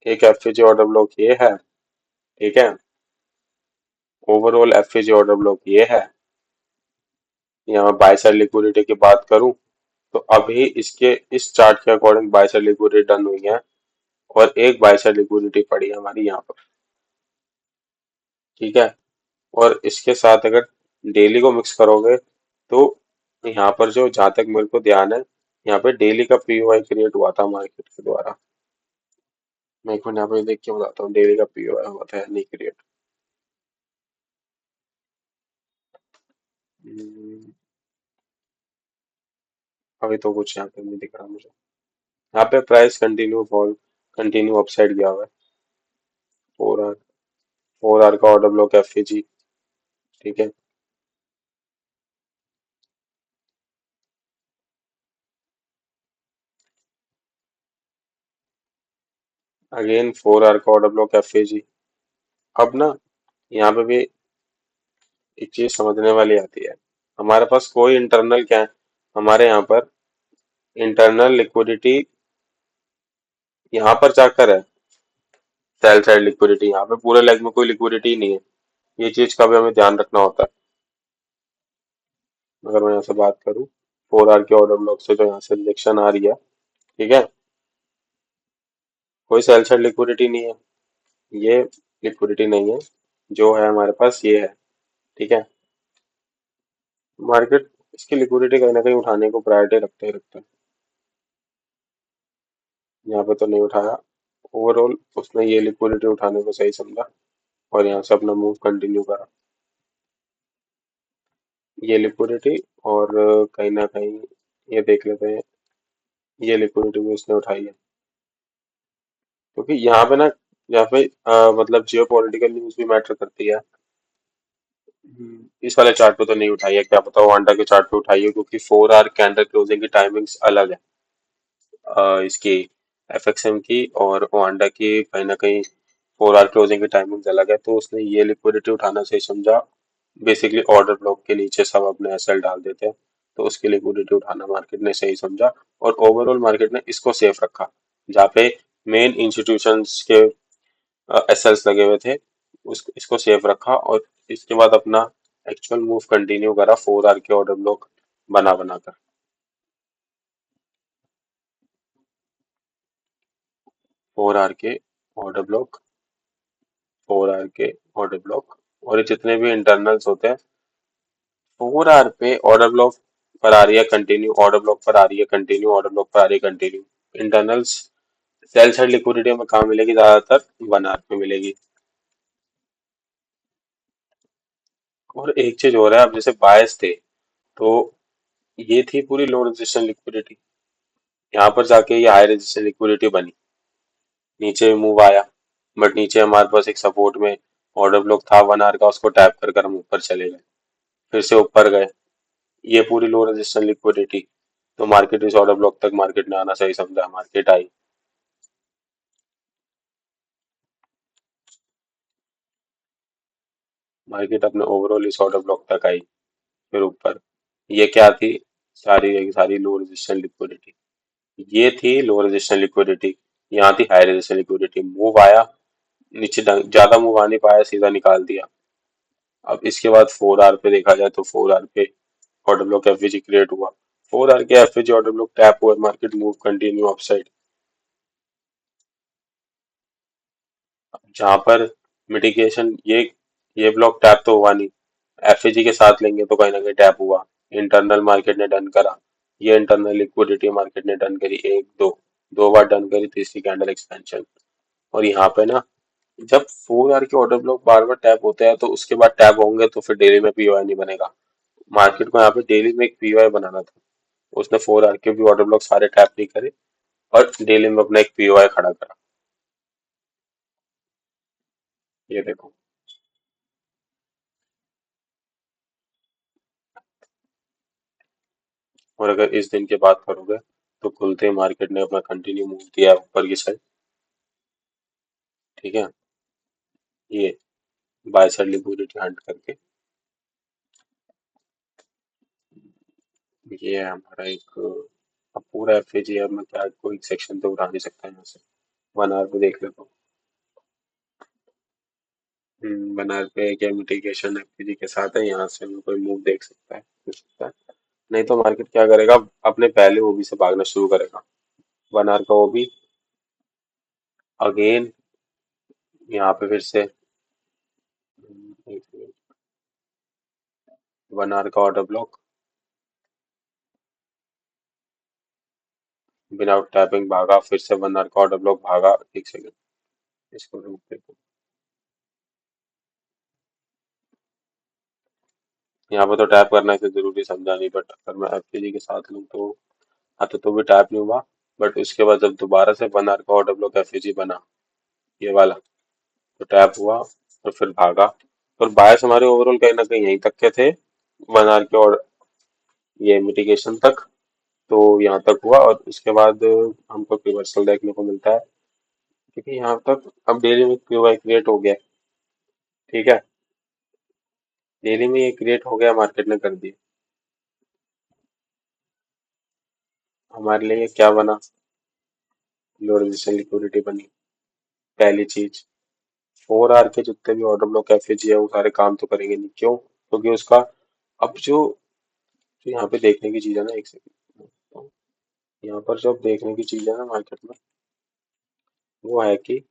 एक एफएजी ऑर्डर ब्लॉक ये है, ठीक है। ओवरऑल एफएजी ऑर्डर ब्लॉक ये है। यहाँ बाय साइड लिक्विडिटी की बात करूं तो अभी इसके इस चार्ट के according bye side liquidity done हुई है, और एक बाय साइड लिक्विडिटी पड़ी है हमारी यहाँ पर, ठीक है। और इसके साथ अगर डेली को मिक्स करोगे तो यहाँ पर जो जहां तक मेरे को ध्यान है, यहाँ पे डेली का पीओआई क्रिएट हुआ था मार्केट के द्वारा। मैं एक मिनट यहाँ पे देख के बताता हूँ डेली का पीओआई हुआ था या नहीं क्रिएट। अभी तो कुछ यहाँ पे नहीं दिख रहा मुझे। यहाँ पे price continue fall, continue upside गया हुआ है। 4 आवर, 4 आवर का ऑर्डर ब्लॉक एफएजी, ठीक है। अगेन 4 आवर का ऑर्डर ब्लॉक एफएजी। अब ना यहाँ पे भी एक चीज समझने वाली आती है, हमारे पास कोई इंटरनल क्या है, हमारे यहाँ पर इंटरनल लिक्विडिटी यहाँ पर जाकर है, सेल साइड लिक्विडिटी, यहाँ पे पूरे लेग में कोई लिक्विडिटी नहीं है। ये चीज का भी हमें ध्यान रखना होता है। अगर मैं यहाँ से बात करूँ 4 आवर के ऑर्डर ब्लॉक से, जो यहाँ से रिजेक्शन आ रही है, ठीक है, कोई सेल साइड लिक्विडिटी नहीं है, ये लिक्विडिटी नहीं है, जो है हमारे पास ये है, ठीक है। मार्केट इसकी लिक्विडिटी कहीं ना कहीं उठाने को प्रायोरिटी रखते ही रखते हैं। यहाँ पे तो नहीं उठाया, ओवरऑल उसने ये लिक्विडिटी उठाने को सही समझा और यहाँ से अपना मूव कंटिन्यू करा, ये लिक्विडिटी। और कहीं ना कहीं ये देख लेते हैं, ये लिक्विडिटी भी उसने उठाई है, क्योंकि यहाँ पे ना, यहाँ पे मतलब जियो पॉलिटिकल न्यूज भी मैटर करती है। इस वाले चार्ट पे तो नहीं उठाई है, क्या पता वो अंडा के चार्ट पे उठाई है, क्योंकि 4 आवर कैंडल क्लोजिंग की टाइमिंग्स अलग है, इसकी एफएक्सएम की और ओंडा की कहीं ना कहीं 4 आवर क्लोजिंग की टाइमिंग अलग है, तो उसने ये लिक्विडिटी उठाना सही समझा। बेसिकली ऑर्डर ब्लॉक के नीचे सब अपने एसएल डाल देते हैं, तो उसकी लिक्विडिटी उठाना मार्केट ने सही समझा, और ओवरऑल मार्केट ने इसको सेफ रखा, जहाँ पे मेन इंस्टीट्यूशंस के एसएल्स लगे हुए थे, उस इसको सेफ रखा, और इसके बाद अपना एक्चुअल मूव कंटिन्यू करा 4 आवर के ऑर्डर ब्लॉक बना बनाकर। 4 आवर के ऑर्डर ब्लॉक, 4 आवर के ऑर्डर ब्लॉक, और ये जितने भी इंटरनल्स होते हैं, 4 आवर पे ऑर्डर ब्लॉक पर आ रही है कंटिन्यू, ऑर्डर ब्लॉक पर आ रही है कंटिन्यू, ऑर्डर ब्लॉक पर आ रही है continue. Internals cell side liquidity में कहाँ मिलेगी, ज्यादातर 1 आवर पे मिलेगी। और एक चीज हो रहा है, अब जैसे बायस थे, तो ये थी पूरी लो रेजिस्टेंस लिक्विडिटी, यहाँ पर जाके ये हाई रेजिस्टेंस लिक्विडिटी बनी, नीचे मूव आया, बट नीचे हमारे पास एक सपोर्ट में ऑर्डर ब्लॉक था 1 आवर का, उसको टैप कर हम ऊपर चले गए, फिर से ऊपर गए, ये पूरी लो रेजिस्टेंस लिक्विडिटी, तो मार्केट इस ऑर्डर ब्लॉक तक मार्केट ने आना सही समझा, मार्केट आई, मार्केट अपने ओवरऑल इस ऑर्डर ब्लॉक तक आई, फिर ऊपर। ये क्या थी, सारी सारी लो रेजिस्टेंस लिक्विडिटी, ये थी लो रेजिस्टेंस लिक्विडिटी, यहाँ थी हाई रेजिस्टेंस लिक्विडिटी, मूव आया नीचे, ज्यादा मूव आ नहीं पाया, सीधा निकाल दिया। अब इसके बाद 4 आवर पे देखा जाए तो 4 आवर पे ऑर्डर ब्लॉक एफवीजी क्रिएट हुआ, 4 आवर के एफवीजी ऑर्डर ब्लॉक टैप हुआ, मार्केट मूव कंटिन्यू अपसाइड, जहां पर मिटिगेशन ये ब्लॉक टैप तो हुआ नहीं, एफएजी के साथ लेंगे तो कहीं ना कहीं टैप हुआ, इंटरनल मार्केट ने डन करा, ये इंटरनल लिक्विडिटी मार्केट ने डन करी, एक दो, दो बार डन करी, तीसरी कैंडल एक्सपेंशन। और यहाँ पे ना, जब 4 आवर के ऑर्डर ब्लॉक बार बार टैप होते हैं तो उसके बाद टैप होंगे तो फिर डेली में पीओआई नहीं बनेगा, मार्केट को यहाँ पे डेली में एक पीओआई बनाना था, उसने 4 आवर के भी ऑर्डर ब्लॉक सारे टैप नहीं करे, और डेली में अपना एक पीओआई खड़ा करा, ये देखो। और अगर इस दिन की बात करोगे तो खुलते ही मार्केट ने अपना कंटिन्यू मूव दिया है ऊपर की साइड, ठीक है, ये बाय साइड लिक्विडिटी हंट करके ये है हमारा एक, अब पूरा एफ अब मैं क्या कोई सेक्शन तो उठा नहीं सकता यहाँ से। 1 आवर पे देख लेता हूँ। 1 आवर पे क्या मिटिगेशन एफपीजी के साथ है, यहाँ से हमें कोई मूव देख सकता है। नहीं तो मार्केट क्या करेगा, अपने पहले ओबी से भागना शुरू करेगा। 1 आवर का ओबी अगेन, यहाँ पे फिर से 1 आवर का ऑर्डर ब्लॉक, बिना टैपिंग भागा, फिर से 1 आवर का ऑर्डर ब्लॉक भागा। एक सेकेंड, इसको रुक देखो। यहाँ पे तो टैप करना इसे जरूरी समझा नहीं, बट अगर मैं एफपीजी के साथ लूँ तो हाँ, तो भी टैप नहीं हुआ। बट उसके बाद जब दोबारा से 1 आवर का ऑर्डर ब्लॉक एफपीजी बना, ये वाला, तो टैप हुआ और फिर भागा। और बायस हमारे ओवरऑल कहीं ना कहीं यहीं तक के थे, 1 आवर के, और ये मिटिगेशन तक। तो यहाँ तक हुआ और उसके बाद हमको रिवर्सल देखने को मिलता है, क्योंकि यहाँ तक अब डेली में क्यूआई क्रिएट हो गया। ठीक है, डेली में ये क्रिएट हो गया, मार्केट ने कर दिया। हमारे लिए ये क्या बना, लो रेजिस्टेंस लिक्विडिटी बनी, पहली चीज। 4 आवर के जितने भी ऑर्डर ब्लॉक एफएजी है वो सारे काम तो करेंगे नहीं, क्यों? क्योंकि उसका अब जो यहाँ पे देखने की चीज है ना, एक सेकंड, यहाँ पर जो अब देखने की चीज है ना मार्केट में, वो है कि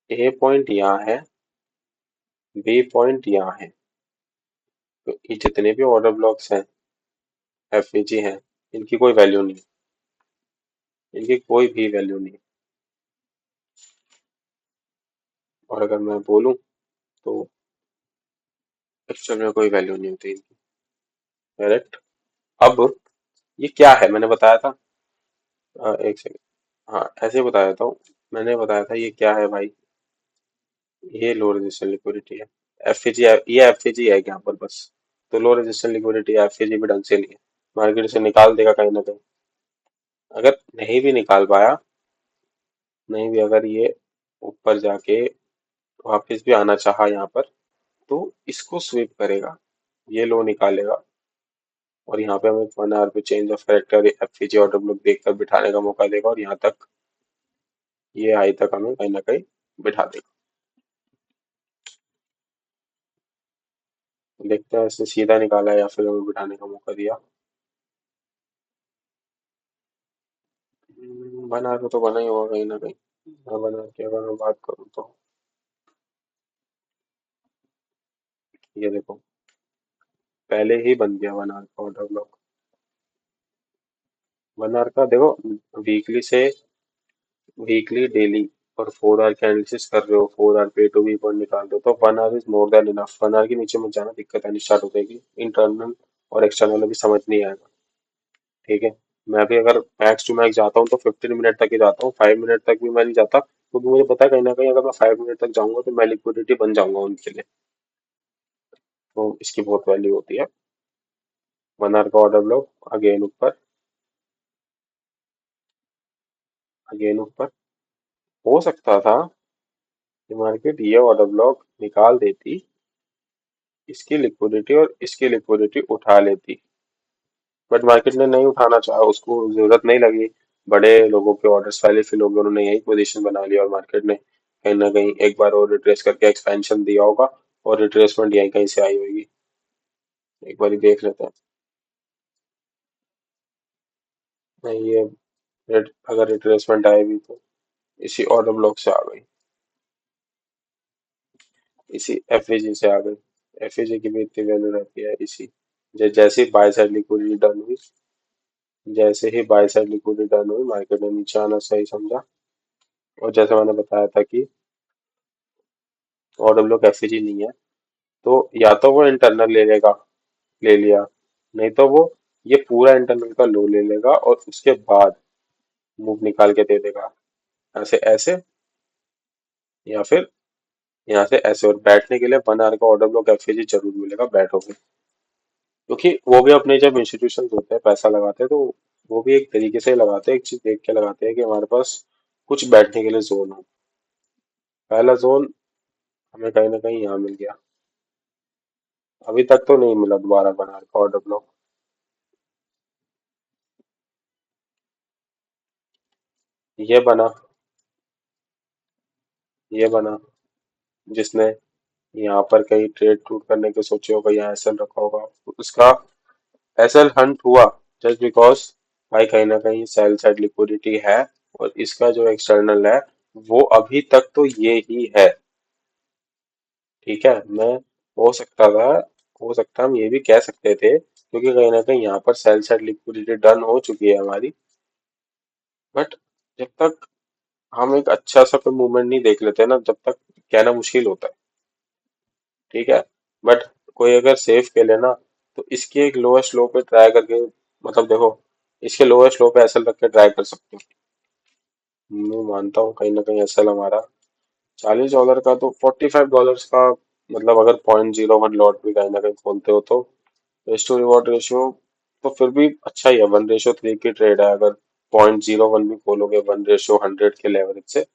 ए पॉइंट यहाँ है, बी पॉइंट यहाँ है। तो ये जितने भी ऑर्डर ब्लॉक्स हैं, एफएजी हैं, इनकी कोई वैल्यू नहीं, इनकी कोई भी वैल्यू नहीं। और अगर मैं बोलूं तो एक्चुअल में कोई वैल्यू नहीं होती इनकी। करेक्ट। अब ये क्या है, मैंने बताया था, एक सेकंड, हाँ ऐसे ही बता देता हूँ। मैंने बताया था ये क्या है भाई, ये लो रेजिस्टेंस लिक्विडिटी है। एफएजी, ये एफएजी है यहाँ पर बस। तो लो रेजिस्टेंस लिक्विडिटी एफएजी भी ढंग से नहीं है, मार्केट से निकाल देगा कहीं ना कहीं। अगर नहीं भी निकाल पाया, नहीं भी अगर ये ऊपर जाके वापस भी आना चाहा यहाँ पर, तो इसको स्वीप करेगा, ये लो निकालेगा, और यहाँ पे हमें 1 आवर पे change of character FPG order block देखकर बिठाने का मौका देगा, और यहाँ तक, ये हाई तक हमें कहीं ना कहीं बिठा देगा। देखते हैं इसने सीधा निकाला है या फिर हमें बिठाने का मौका दिया। 1 आवर को तो बना ही होगा कहीं ना कहीं। हाँ, 1 आवर की अगर मैं बात करूँ तो ये देखो, पहले ही बन गया 1 आवर का ऑर्डर ब्लॉक। 1 आवर का देखो, वीकली से, वीकली, डेली और 4 आवर की एनालिसिस कर रहे हो, 4 आवर पे टू वी पॉइंट निकाल रहे हो, तो 1 hour is more than enough. 1 hour के नीचे मत जाना, दिक्कत आनी स्टार्ट हो जाएगी, इंटरनल और एक्सटर्नल अभी समझ नहीं आएगा। ठीक है, मैं भी अगर मैक्स टू मैक्स जाता हूँ तो 15 मिनट तक ही जाता हूँ, 5 मिनट तक भी मैं नहीं जाता, क्योंकि मुझे पता है कहीं ना कहीं अगर मैं 5 मिनट तक जाऊंगा तो मैं लिक्विडिटी बन जाऊंगा उनके लिए। तो इसकी बहुत वैल्यू होती है। 1 आवर का ऑर्डर ब्लॉक अगेन ऊपर, अगेन ऊपर, हो सकता था कि मार्केट ये ऑर्डर ब्लॉक निकाल देती, इसकी लिक्विडिटी और इसकी लिक्विडिटी उठा लेती, बट मार्केट ने नहीं उठाना चाहा, उसको जरूरत नहीं लगी। बड़े लोगों के ऑर्डर्स पहले फिल हो गए, उन्होंने यही पोजीशन बना लिया, और मार्केट ने कहीं ना कहीं एक बार और रिट्रेस करके एक्सपेंशन दिया होगा, और रिट्रेसमेंट यहीं कहीं से आई होगी। एक बार देख लेते हैं। नहीं, ये अगर रिट्रेसमेंट आएगी तो इसी ऑर्डर ब्लॉक से आ गई, इसी एफएजी से आ गई। एफएजी की भी इतनी वैल्यू रहती है, इसी जैसे ही बाय साइड लिक्विडिटी डन हुई, जैसे ही बाय साइड लिक्विडिटी डन हुई, मार्केट ने नीचे आना सही समझा। और जैसे मैंने बताया था कि ऑर्डर ब्लॉक एफएजी नहीं है, तो या तो वो इंटरनल ले लेगा, ले लिया, नहीं तो वो ये पूरा इंटरनल का लो ले लेगा और उसके बाद मूव निकाल के दे देगा, ऐसे ऐसे, या फिर यहाँ से ऐसे। और बैठने के लिए 1 आवर का ऑर्डर ब्लॉक एफएजी जरूर मिलेगा, बैठोगे, क्योंकि वो भी अपने जब इंस्टीट्यूशन होते हैं पैसा लगाते हैं, तो वो भी एक तरीके से लगाते हैं, एक चीज देख के लगाते हैं कि हमारे पास कुछ बैठने के लिए जोन हो। पहला जोन हमें कहीं ना कहीं यहाँ मिल गया, अभी तक तो नहीं मिला दोबारा 1 आवर का ऑर्डर ब्लॉक। ये बना ये बना जिसने यहाँ पर कहीं ट्रेड टूट करने के सोचे होगा या एसएल रखा होगा, उसका एसएल हंट हुआ जस्ट बिकॉज भाई कहीं ना कहीं सेल साइड लिक्विडिटी है। और इसका जो एक्सटर्नल है वो अभी तक तो ये ही है। ठीक है। मैं हो सकता था हो सकता हम ये भी कह सकते थे क्योंकि कहीं ना कहीं यहाँ पर सेल साइड लिक्विडिटी डन हो चुकी है हमारी। बट जब तक हम एक अच्छा सा कोई मूवमेंट नहीं देख लेते ना, जब तक कहना मुश्किल होता है। ठीक है। बट कोई अगर सेफ खेले ना तो इसके एक लोएस्ट लो पे ट्राई करके, मतलब देखो, इसके लोएस्ट लो पे एसएल रख के ट्राई कर सकते हो। मैं मानता हूँ कहीं ना कहीं एसएल हमारा $40 का, तो $45 का, मतलब अगर 0.01 लॉट भी कहीं ना कहीं खोलते हो तो रिस्क टू रिवॉर्ड रेशियो तो फिर भी अच्छा ही है। 1:3 की ट्रेड है। अगर 0.01 भी खोलोगे 1:100 के लेवरेज से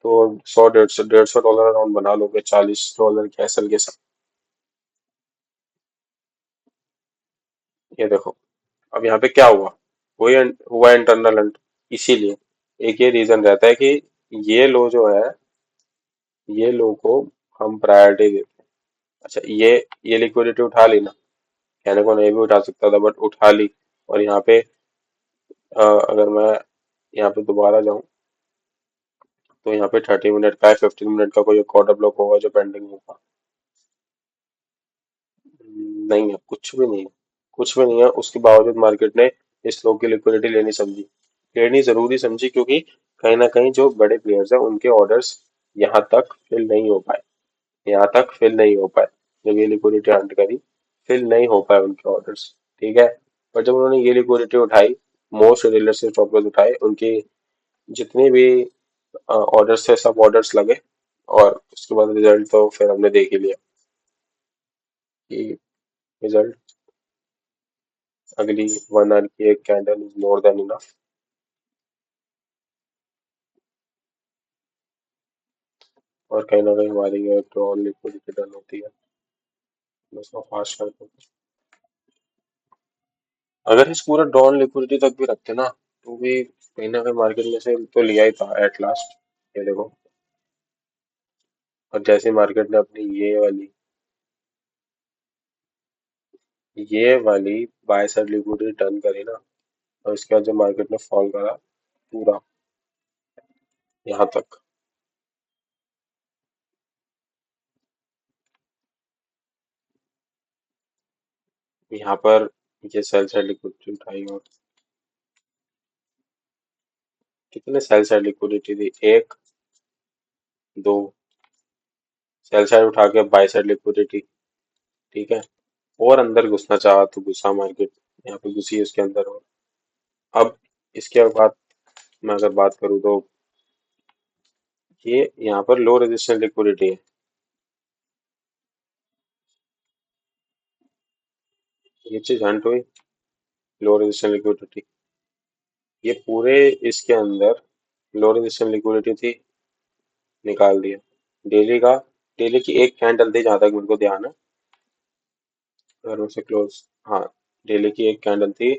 तो 100 150 150 डॉलर अराउंड बना लोगे $40 के एसएल के साथ। ये देखो, अब यहाँ पे क्या हुआ, वही हुआ इंटरनल अंट। इसीलिए एक ये रीजन रहता है कि ये लो जो है, ये लो को हम प्रायोरिटी देते हैं। अच्छा, ये लिक्विडिटी उठा ली ना, कहने को नहीं भी उठा सकता था बट उठा ली। और यहाँ पे अगर मैं यहाँ पे दोबारा जाऊं तो यहाँ पे 30 मिनट का है, 15 मिनट का कोई एक ऑर्डर ब्लॉक होगा जो पेंडिंग होगा। नहीं है, कुछ भी नहीं है। कुछ भी नहीं है, उसके बावजूद मार्केट ने इस लो की लिक्विडिटी लेनी जरूरी समझी क्योंकि कहीं ना कहीं जो बड़े प्लेयर्स हैं उनके ऑर्डर्स यहाँ तक फिल नहीं हो पाए। यहाँ तक फिल नहीं हो पाए। जब ये लिक्विडिटी हंट करी, फिल नहीं हो पाए उनके ऑर्डर्स। ठीक है। पर जब उन्होंने ये लिक्विडिटी उठाई, मोस्ट रियलिस्टिक स्टॉप लॉस उठाए, उनकी जितने भी ऑर्डर्स थे सब ऑर्डर्स लगे। और उसके बाद रिजल्ट तो फिर हमने देख ही लिया कि रिजल्ट अगली 1 आवर की एक candle is more than enough. और कहीं ना कहीं हमारी ये तो लिक्विडिटी डन होती है। मैं उसको फास्ट कर दूँ। अगर इस पूरा डॉन लिक्विडिटी तक भी रखते ना तो भी कहीं ना कहीं मार्केट में से तो लिया ही था एट लास्ट। ये देखो, और जैसे मार्केट ने अपनी ये वाली बाय साइड लिक्विडिटी टर्न करी ना, और इसके बाद जब मार्केट ने फॉल करा पूरा यहाँ तक, यहाँ पर ये सेल साइड लिक्विडिटी उठाई। और कितने सेल साइड लिक्विडिटी थी, एक, दो, सेल साइड उठा के बाय साइड लिक्विडिटी। ठीक है। और अंदर घुसना चाहा तो घुसा मार्केट, यहाँ पे घुसी उसके अंदर। और अब इसके बाद मैं अगर बात करूँ तो ये यहाँ पर लो रेजिस्टेंस लिक्विडिटी है। ये चीज हंट हुई, लो रेजिस्टेंस लिक्विडिटी। ये पूरे इसके अंदर लो रेजिस्टेंस लिक्विडिटी थी, निकाल दिया। डेली का डेली की एक कैंडल थी जहां तक मेरे को ध्यान है, अगर उसे क्लोज, हाँ, डेली की एक कैंडल थी।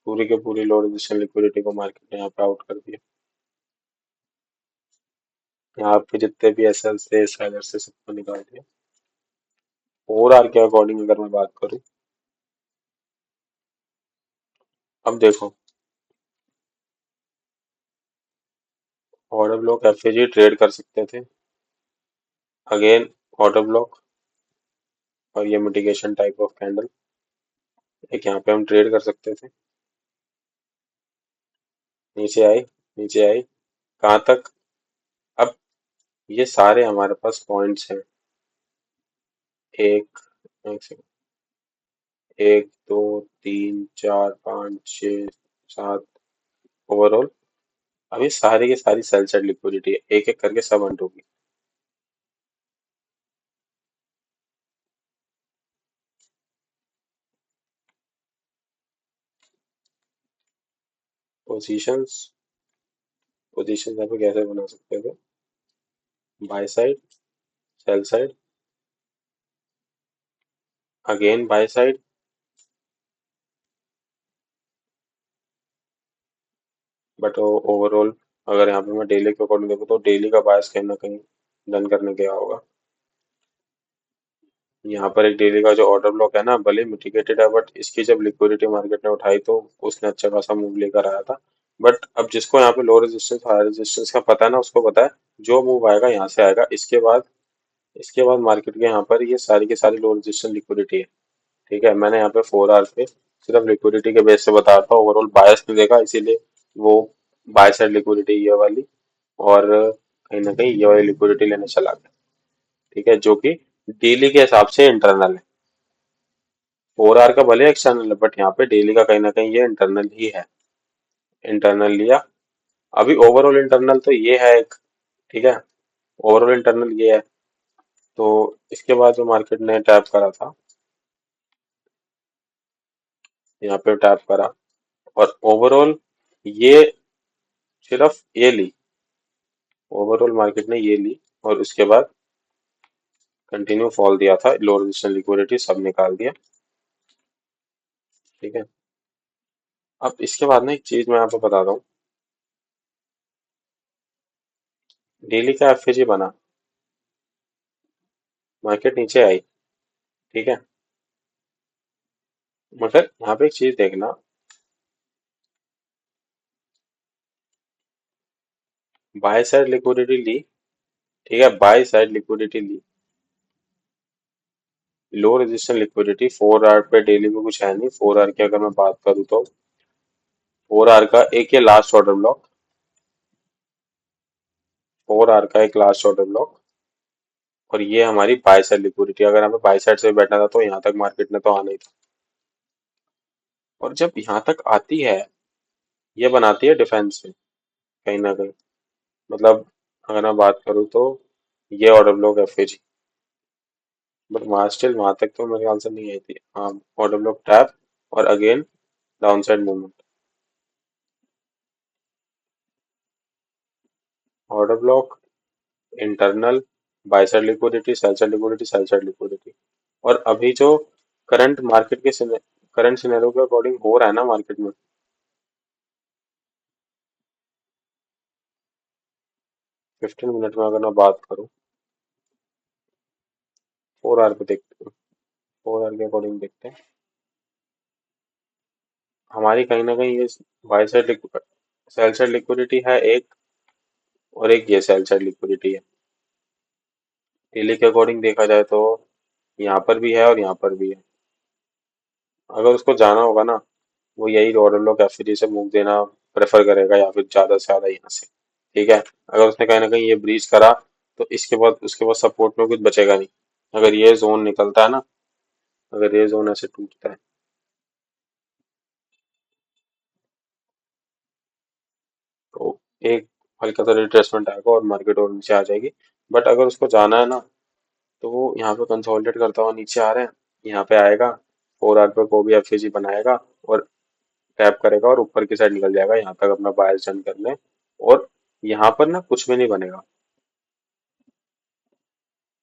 पूरी के पूरी लो रेजिस्टेंस लिक्विडिटी को मार्केट ने यहाँ पे आउट कर दिया। यहाँ पे जितने भी एसएल थे सेलर से सबको निकाल दिया। और आर के अकॉर्डिंग अगर मैं बात करूँ, अब देखो, ऑर्डर ब्लॉक एफएजी ट्रेड कर सकते थे, अगेन ऑर्डर ब्लॉक, और ये मिटिगेशन टाइप ऑफ कैंडल एक यहाँ पे हम ट्रेड कर सकते थे। नीचे आई, नीचे आई, कहाँ तक। अब ये सारे हमारे पास पॉइंट्स हैं, एक, एक सेकंड, 1 2 3 4 5 6 7 ओवरऑल। अब ये सारी की सारी सेल साइड लिक्विडिटी है, एक एक करके सब हंट होगी। पोजीशंस पोजीशंस यहाँ पे कैसे बना सकते थे, bye side, sell side, again buy side, but overall अगर यहाँ पे मैं डेली के अकॉर्डिंग देखूँ तो डेली का बायस कहीं ना कहीं डन करने गया होगा। यहाँ पर एक डेली का जो ऑर्डर ब्लॉक है ना, भले मिटिगेटेड है, बट इसकी जब लिक्विडिटी मार्केट ने उठाई तो उसने अच्छा खासा मूव लेकर आया था। बट अब जिसको यहाँ पे लो रेजिस्टेंस हाई रेजिस्टेंस का पता है ना, उसको पता है जो मूव आएगा यहाँ से आएगा। इसके बाद मार्केट के यहाँ पर ये सारी की सारी लो रेजिस्टेंस लिक्विडिटी है। ठीक है, मैंने यहाँ पे 4 आवर पे सिर्फ लिक्विडिटी के बेस से बता रहा था, ओवरऑल बायस नहीं देखा, इसीलिए वो बाय साइड लिक्विडिटी ये वाली, और कहीं ना कहीं ये वाली लिक्विडिटी लेने चला गया। ठीक है, जो कि डेली के हिसाब से इंटरनल है। 4 आवर का भले एक्सटर्नल है, बट यहाँ पे डेली का कहीं ना कहीं ये इंटरनल ही है। इंटरनल लिया। अभी ओवरऑल इंटरनल तो ये है एक। ठीक है, ओवरऑल इंटरनल ये है। तो इसके बाद जो मार्केट ने टैप करा था, यहाँ पे टैप करा, और ओवरऑल ये सिर्फ ये ली। ओवरऑल मार्केट ने ये ली, और उसके बाद कंटिन्यू फॉल दिया था, लो रेजिस्टेंस लिक्विडिटी सब निकाल दिया। ठीक है, अब इसके बाद ना एक चीज मैं आपको बताता हूँ। डेली का एफएजी बना, मार्केट नीचे आई। ठीक है, मगर यहाँ पे एक चीज देखना, बाय साइड लिक्विडिटी ली। ठीक है, बाय साइड लिक्विडिटी ली, लो रेजिस्टेंस लिक्विडिटी 4 आवर पे डेली में कुछ है नहीं। 4 आवर की अगर मैं बात करूँ तो 4 आवर का एक ये लास्ट ऑर्डर ब्लॉक, 4 आवर का एक लास्ट ऑर्डर ब्लॉक, और ये हमारी बाय साइड लिक्विडिटी। अगर हमें बाय साइड से बैठना था तो यहाँ तक मार्केट ने तो आना ही था। और जब यहाँ तक आती है, ये बनाती है डिफेंस में कहीं ना कहीं। मतलब अगर मैं बात करूँ तो ये ऑर्डर ब्लॉक एफएजी, बट वहां स्टिल वहां तक तो मेरे ख्याल से नहीं आई थी। हाँ, ऑर्डर ब्लॉक टैप, और again down side movement. Order block, internal, bye side liquidity, sell side liquidity, sell side liquidity. और अभी जो करंट मार्केट के करंट सिनेरियो के अकॉर्डिंग हो रहा है ना मार्केट में, 15 मिनट में अगर मैं बात करूँ, 4 आवर पे देखते हैं, 4 आवर के अकॉर्डिंग देखते हैं। हमारी कहीं ना कहीं ये bye side sell side liquidity है एक, और एक ये सेल साइड लिक्विडिटी है। डेली के अकॉर्डिंग देखा जाए तो यहाँ पर भी है और यहाँ पर भी है। अगर उसको जाना होगा ना, वो यही ऑर्डर लो कैफेरी से मूव देना प्रेफर करेगा, या फिर ज्यादा से ज्यादा यहाँ से। ठीक है, अगर उसने कहीं ना कहीं ये ब्रीच करा तो इसके बाद उसके बाद सपोर्ट में कुछ बचेगा नहीं। अगर ये जोन निकलता है ना, अगर ये जोन ऐसे टूटता है, तो एक हल्का सा रिट्रेसमेंट आएगा और मार्केट और नीचे आ जाएगी। बट अगर उसको जाना है ना, तो वो यहाँ पे कंसोलिडेट करता हुआ नीचे आ रहे हैं, यहाँ पे आएगा, 4 आवर पे को भी एफएजी बनाएगा, और टैप करेगा और ऊपर की साइड निकल जाएगा यहाँ तक अपना बायस डन करने। और यहाँ पर ना कुछ भी नहीं बनेगा,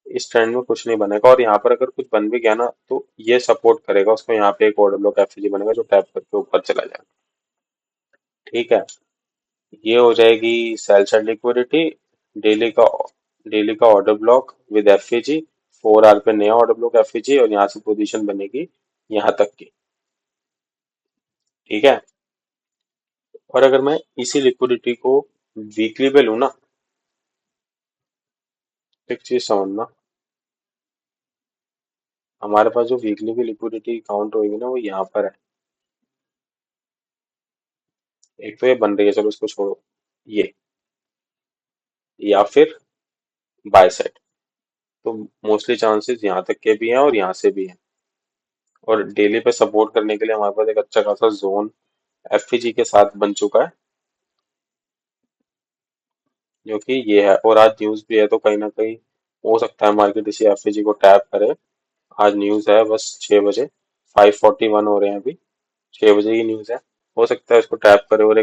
इस ट्रेंड में कुछ नहीं बनेगा। और यहाँ पर अगर कुछ बन भी गया ना, तो ये सपोर्ट करेगा उसको, यहाँ पे एक ऑर्डर ब्लॉक एफएजी बनेगा जो टैप करके ऊपर चला जाएगा। ठीक है, ये हो जाएगी सेल साइड लिक्विडिटी। डेली का डेली का ऑर्डर ब्लॉक विद एफएजी, 4 आवर पे नया ऑर्डर ब्लॉक एफएजी, और यहाँ से पोजीशन बनेगी यहाँ तक की। ठीक है, और अगर मैं इसी लिक्विडिटी को वीकली पे लूँ ना, तो एक चीज समझना, हमारे पास जो वीकली की लिक्विडिटी काउंट होगी ना, वो यहाँ पर है। एक तो ये बन रही है, चलो इसको छोड़ो, ये, या फिर बाय साइड। तो मोस्टली चांसेस यहाँ तक के भी हैं और यहाँ से भी हैं। और डेली पे सपोर्ट करने के लिए हमारे पास एक अच्छा खासा जोन एफईजी के साथ बन चुका है, जो कि ये है। और आज न्यूज भी है, तो कहीं ना कहीं हो सकता है मार्केट इसी एफईजी को टैप करे। आज न्यूज है बस 6 बजे, 5:41 हो रहे हैं अभी, 6 बजे की न्यूज है। हो सकता है इसको टैप करे, और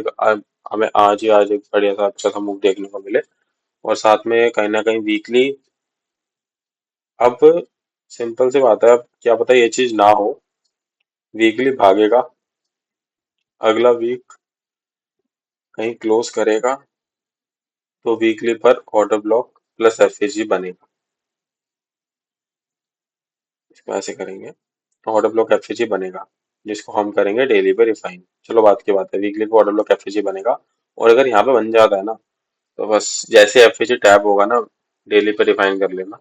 हमें आज एक बढ़िया सा अच्छा सा मूव देखने को मिले। और साथ में कहीं ना कहीं वीकली, अब सिंपल सी बात है, अब क्या पता ये चीज ना हो, वीकली भागेगा, अगला वीक कहीं क्लोज करेगा, तो वीकली पर ऑर्डर ब्लॉक प्लस एफएजी बनेगा। इसको ऐसे करेंगे, ऑर्डर ब्लॉक एफएजी बनेगा, जिसको हम करेंगे डेली पे रिफाइन। चलो बात की बात है, वीकली पे ऑर्डर ब्लॉक एफएजी बनेगा। और अगर यहाँ पे बन जाता है ना, तो बस जैसे एफएजी टैब होगा ना, डेली पे रिफाइन कर लेना।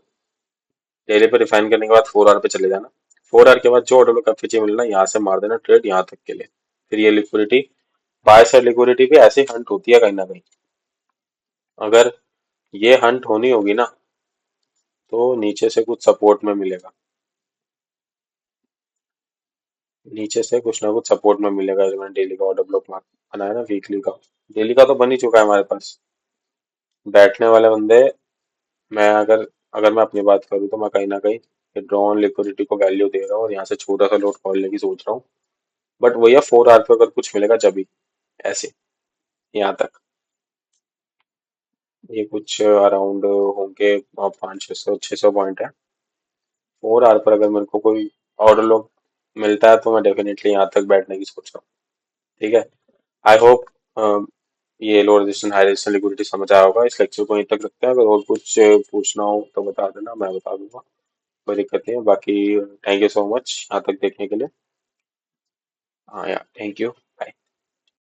डेली पे रिफाइन करने के बाद 4 आवर पे चले जाना। 4 आवर के बाद जो ऑर्डर ब्लॉक एफएजी मिलना, यहाँ से मार देना ट्रेड यहाँ तक के लिए। फिर ये लिक्विडिटी, बाय साइड लिक्विडिटी भी ऐसे ही हंट होती है कहीं ना कहीं। अगर ये हंट होनी होगी ना, तो नीचे से कुछ सपोर्ट में मिलेगा। नीचे से कुछ ना कुछ सपोर्ट में मिलेगा। जो मैंने डेली का ऑर्डर ब्लॉक मार्क बनाया ना, वीकली का, डेली का तो बन ही चुका है हमारे पास। बैठने वाले बंदे, मैं अगर अगर मैं अपनी बात करूँ तो मैं कहीं ना कहीं ड्रॉन लिक्विडिटी को वैल्यू दे रहा हूँ और यहाँ से छोटा सा लोड खोलने की सोच रहा हूँ। बट भैया 4 आवर पे अगर कुछ मिलेगा जब ही, ऐसे यहाँ तक। ये कुछ अराउंड होंगे 500 600 पॉइंट है। 4 आवर पर अगर मेरे को कोई ऑर्डर लोग मिलता है तो मैं डेफिनेटली यहाँ तक बैठने की सोच रहा हूँ। ठीक है। आई होप ये low resistance high resistance liquidity समझ आया होगा। इस लेक्चर को यहीं तक रखते हैं, अगर और कुछ पूछना हो तो बता देना, मैं बता दूंगा। कोई दिक्कत नहीं है। बाकी थैंक यू सो मच यहाँ तक देखने के लिए। हाँ यार, थैंक यू।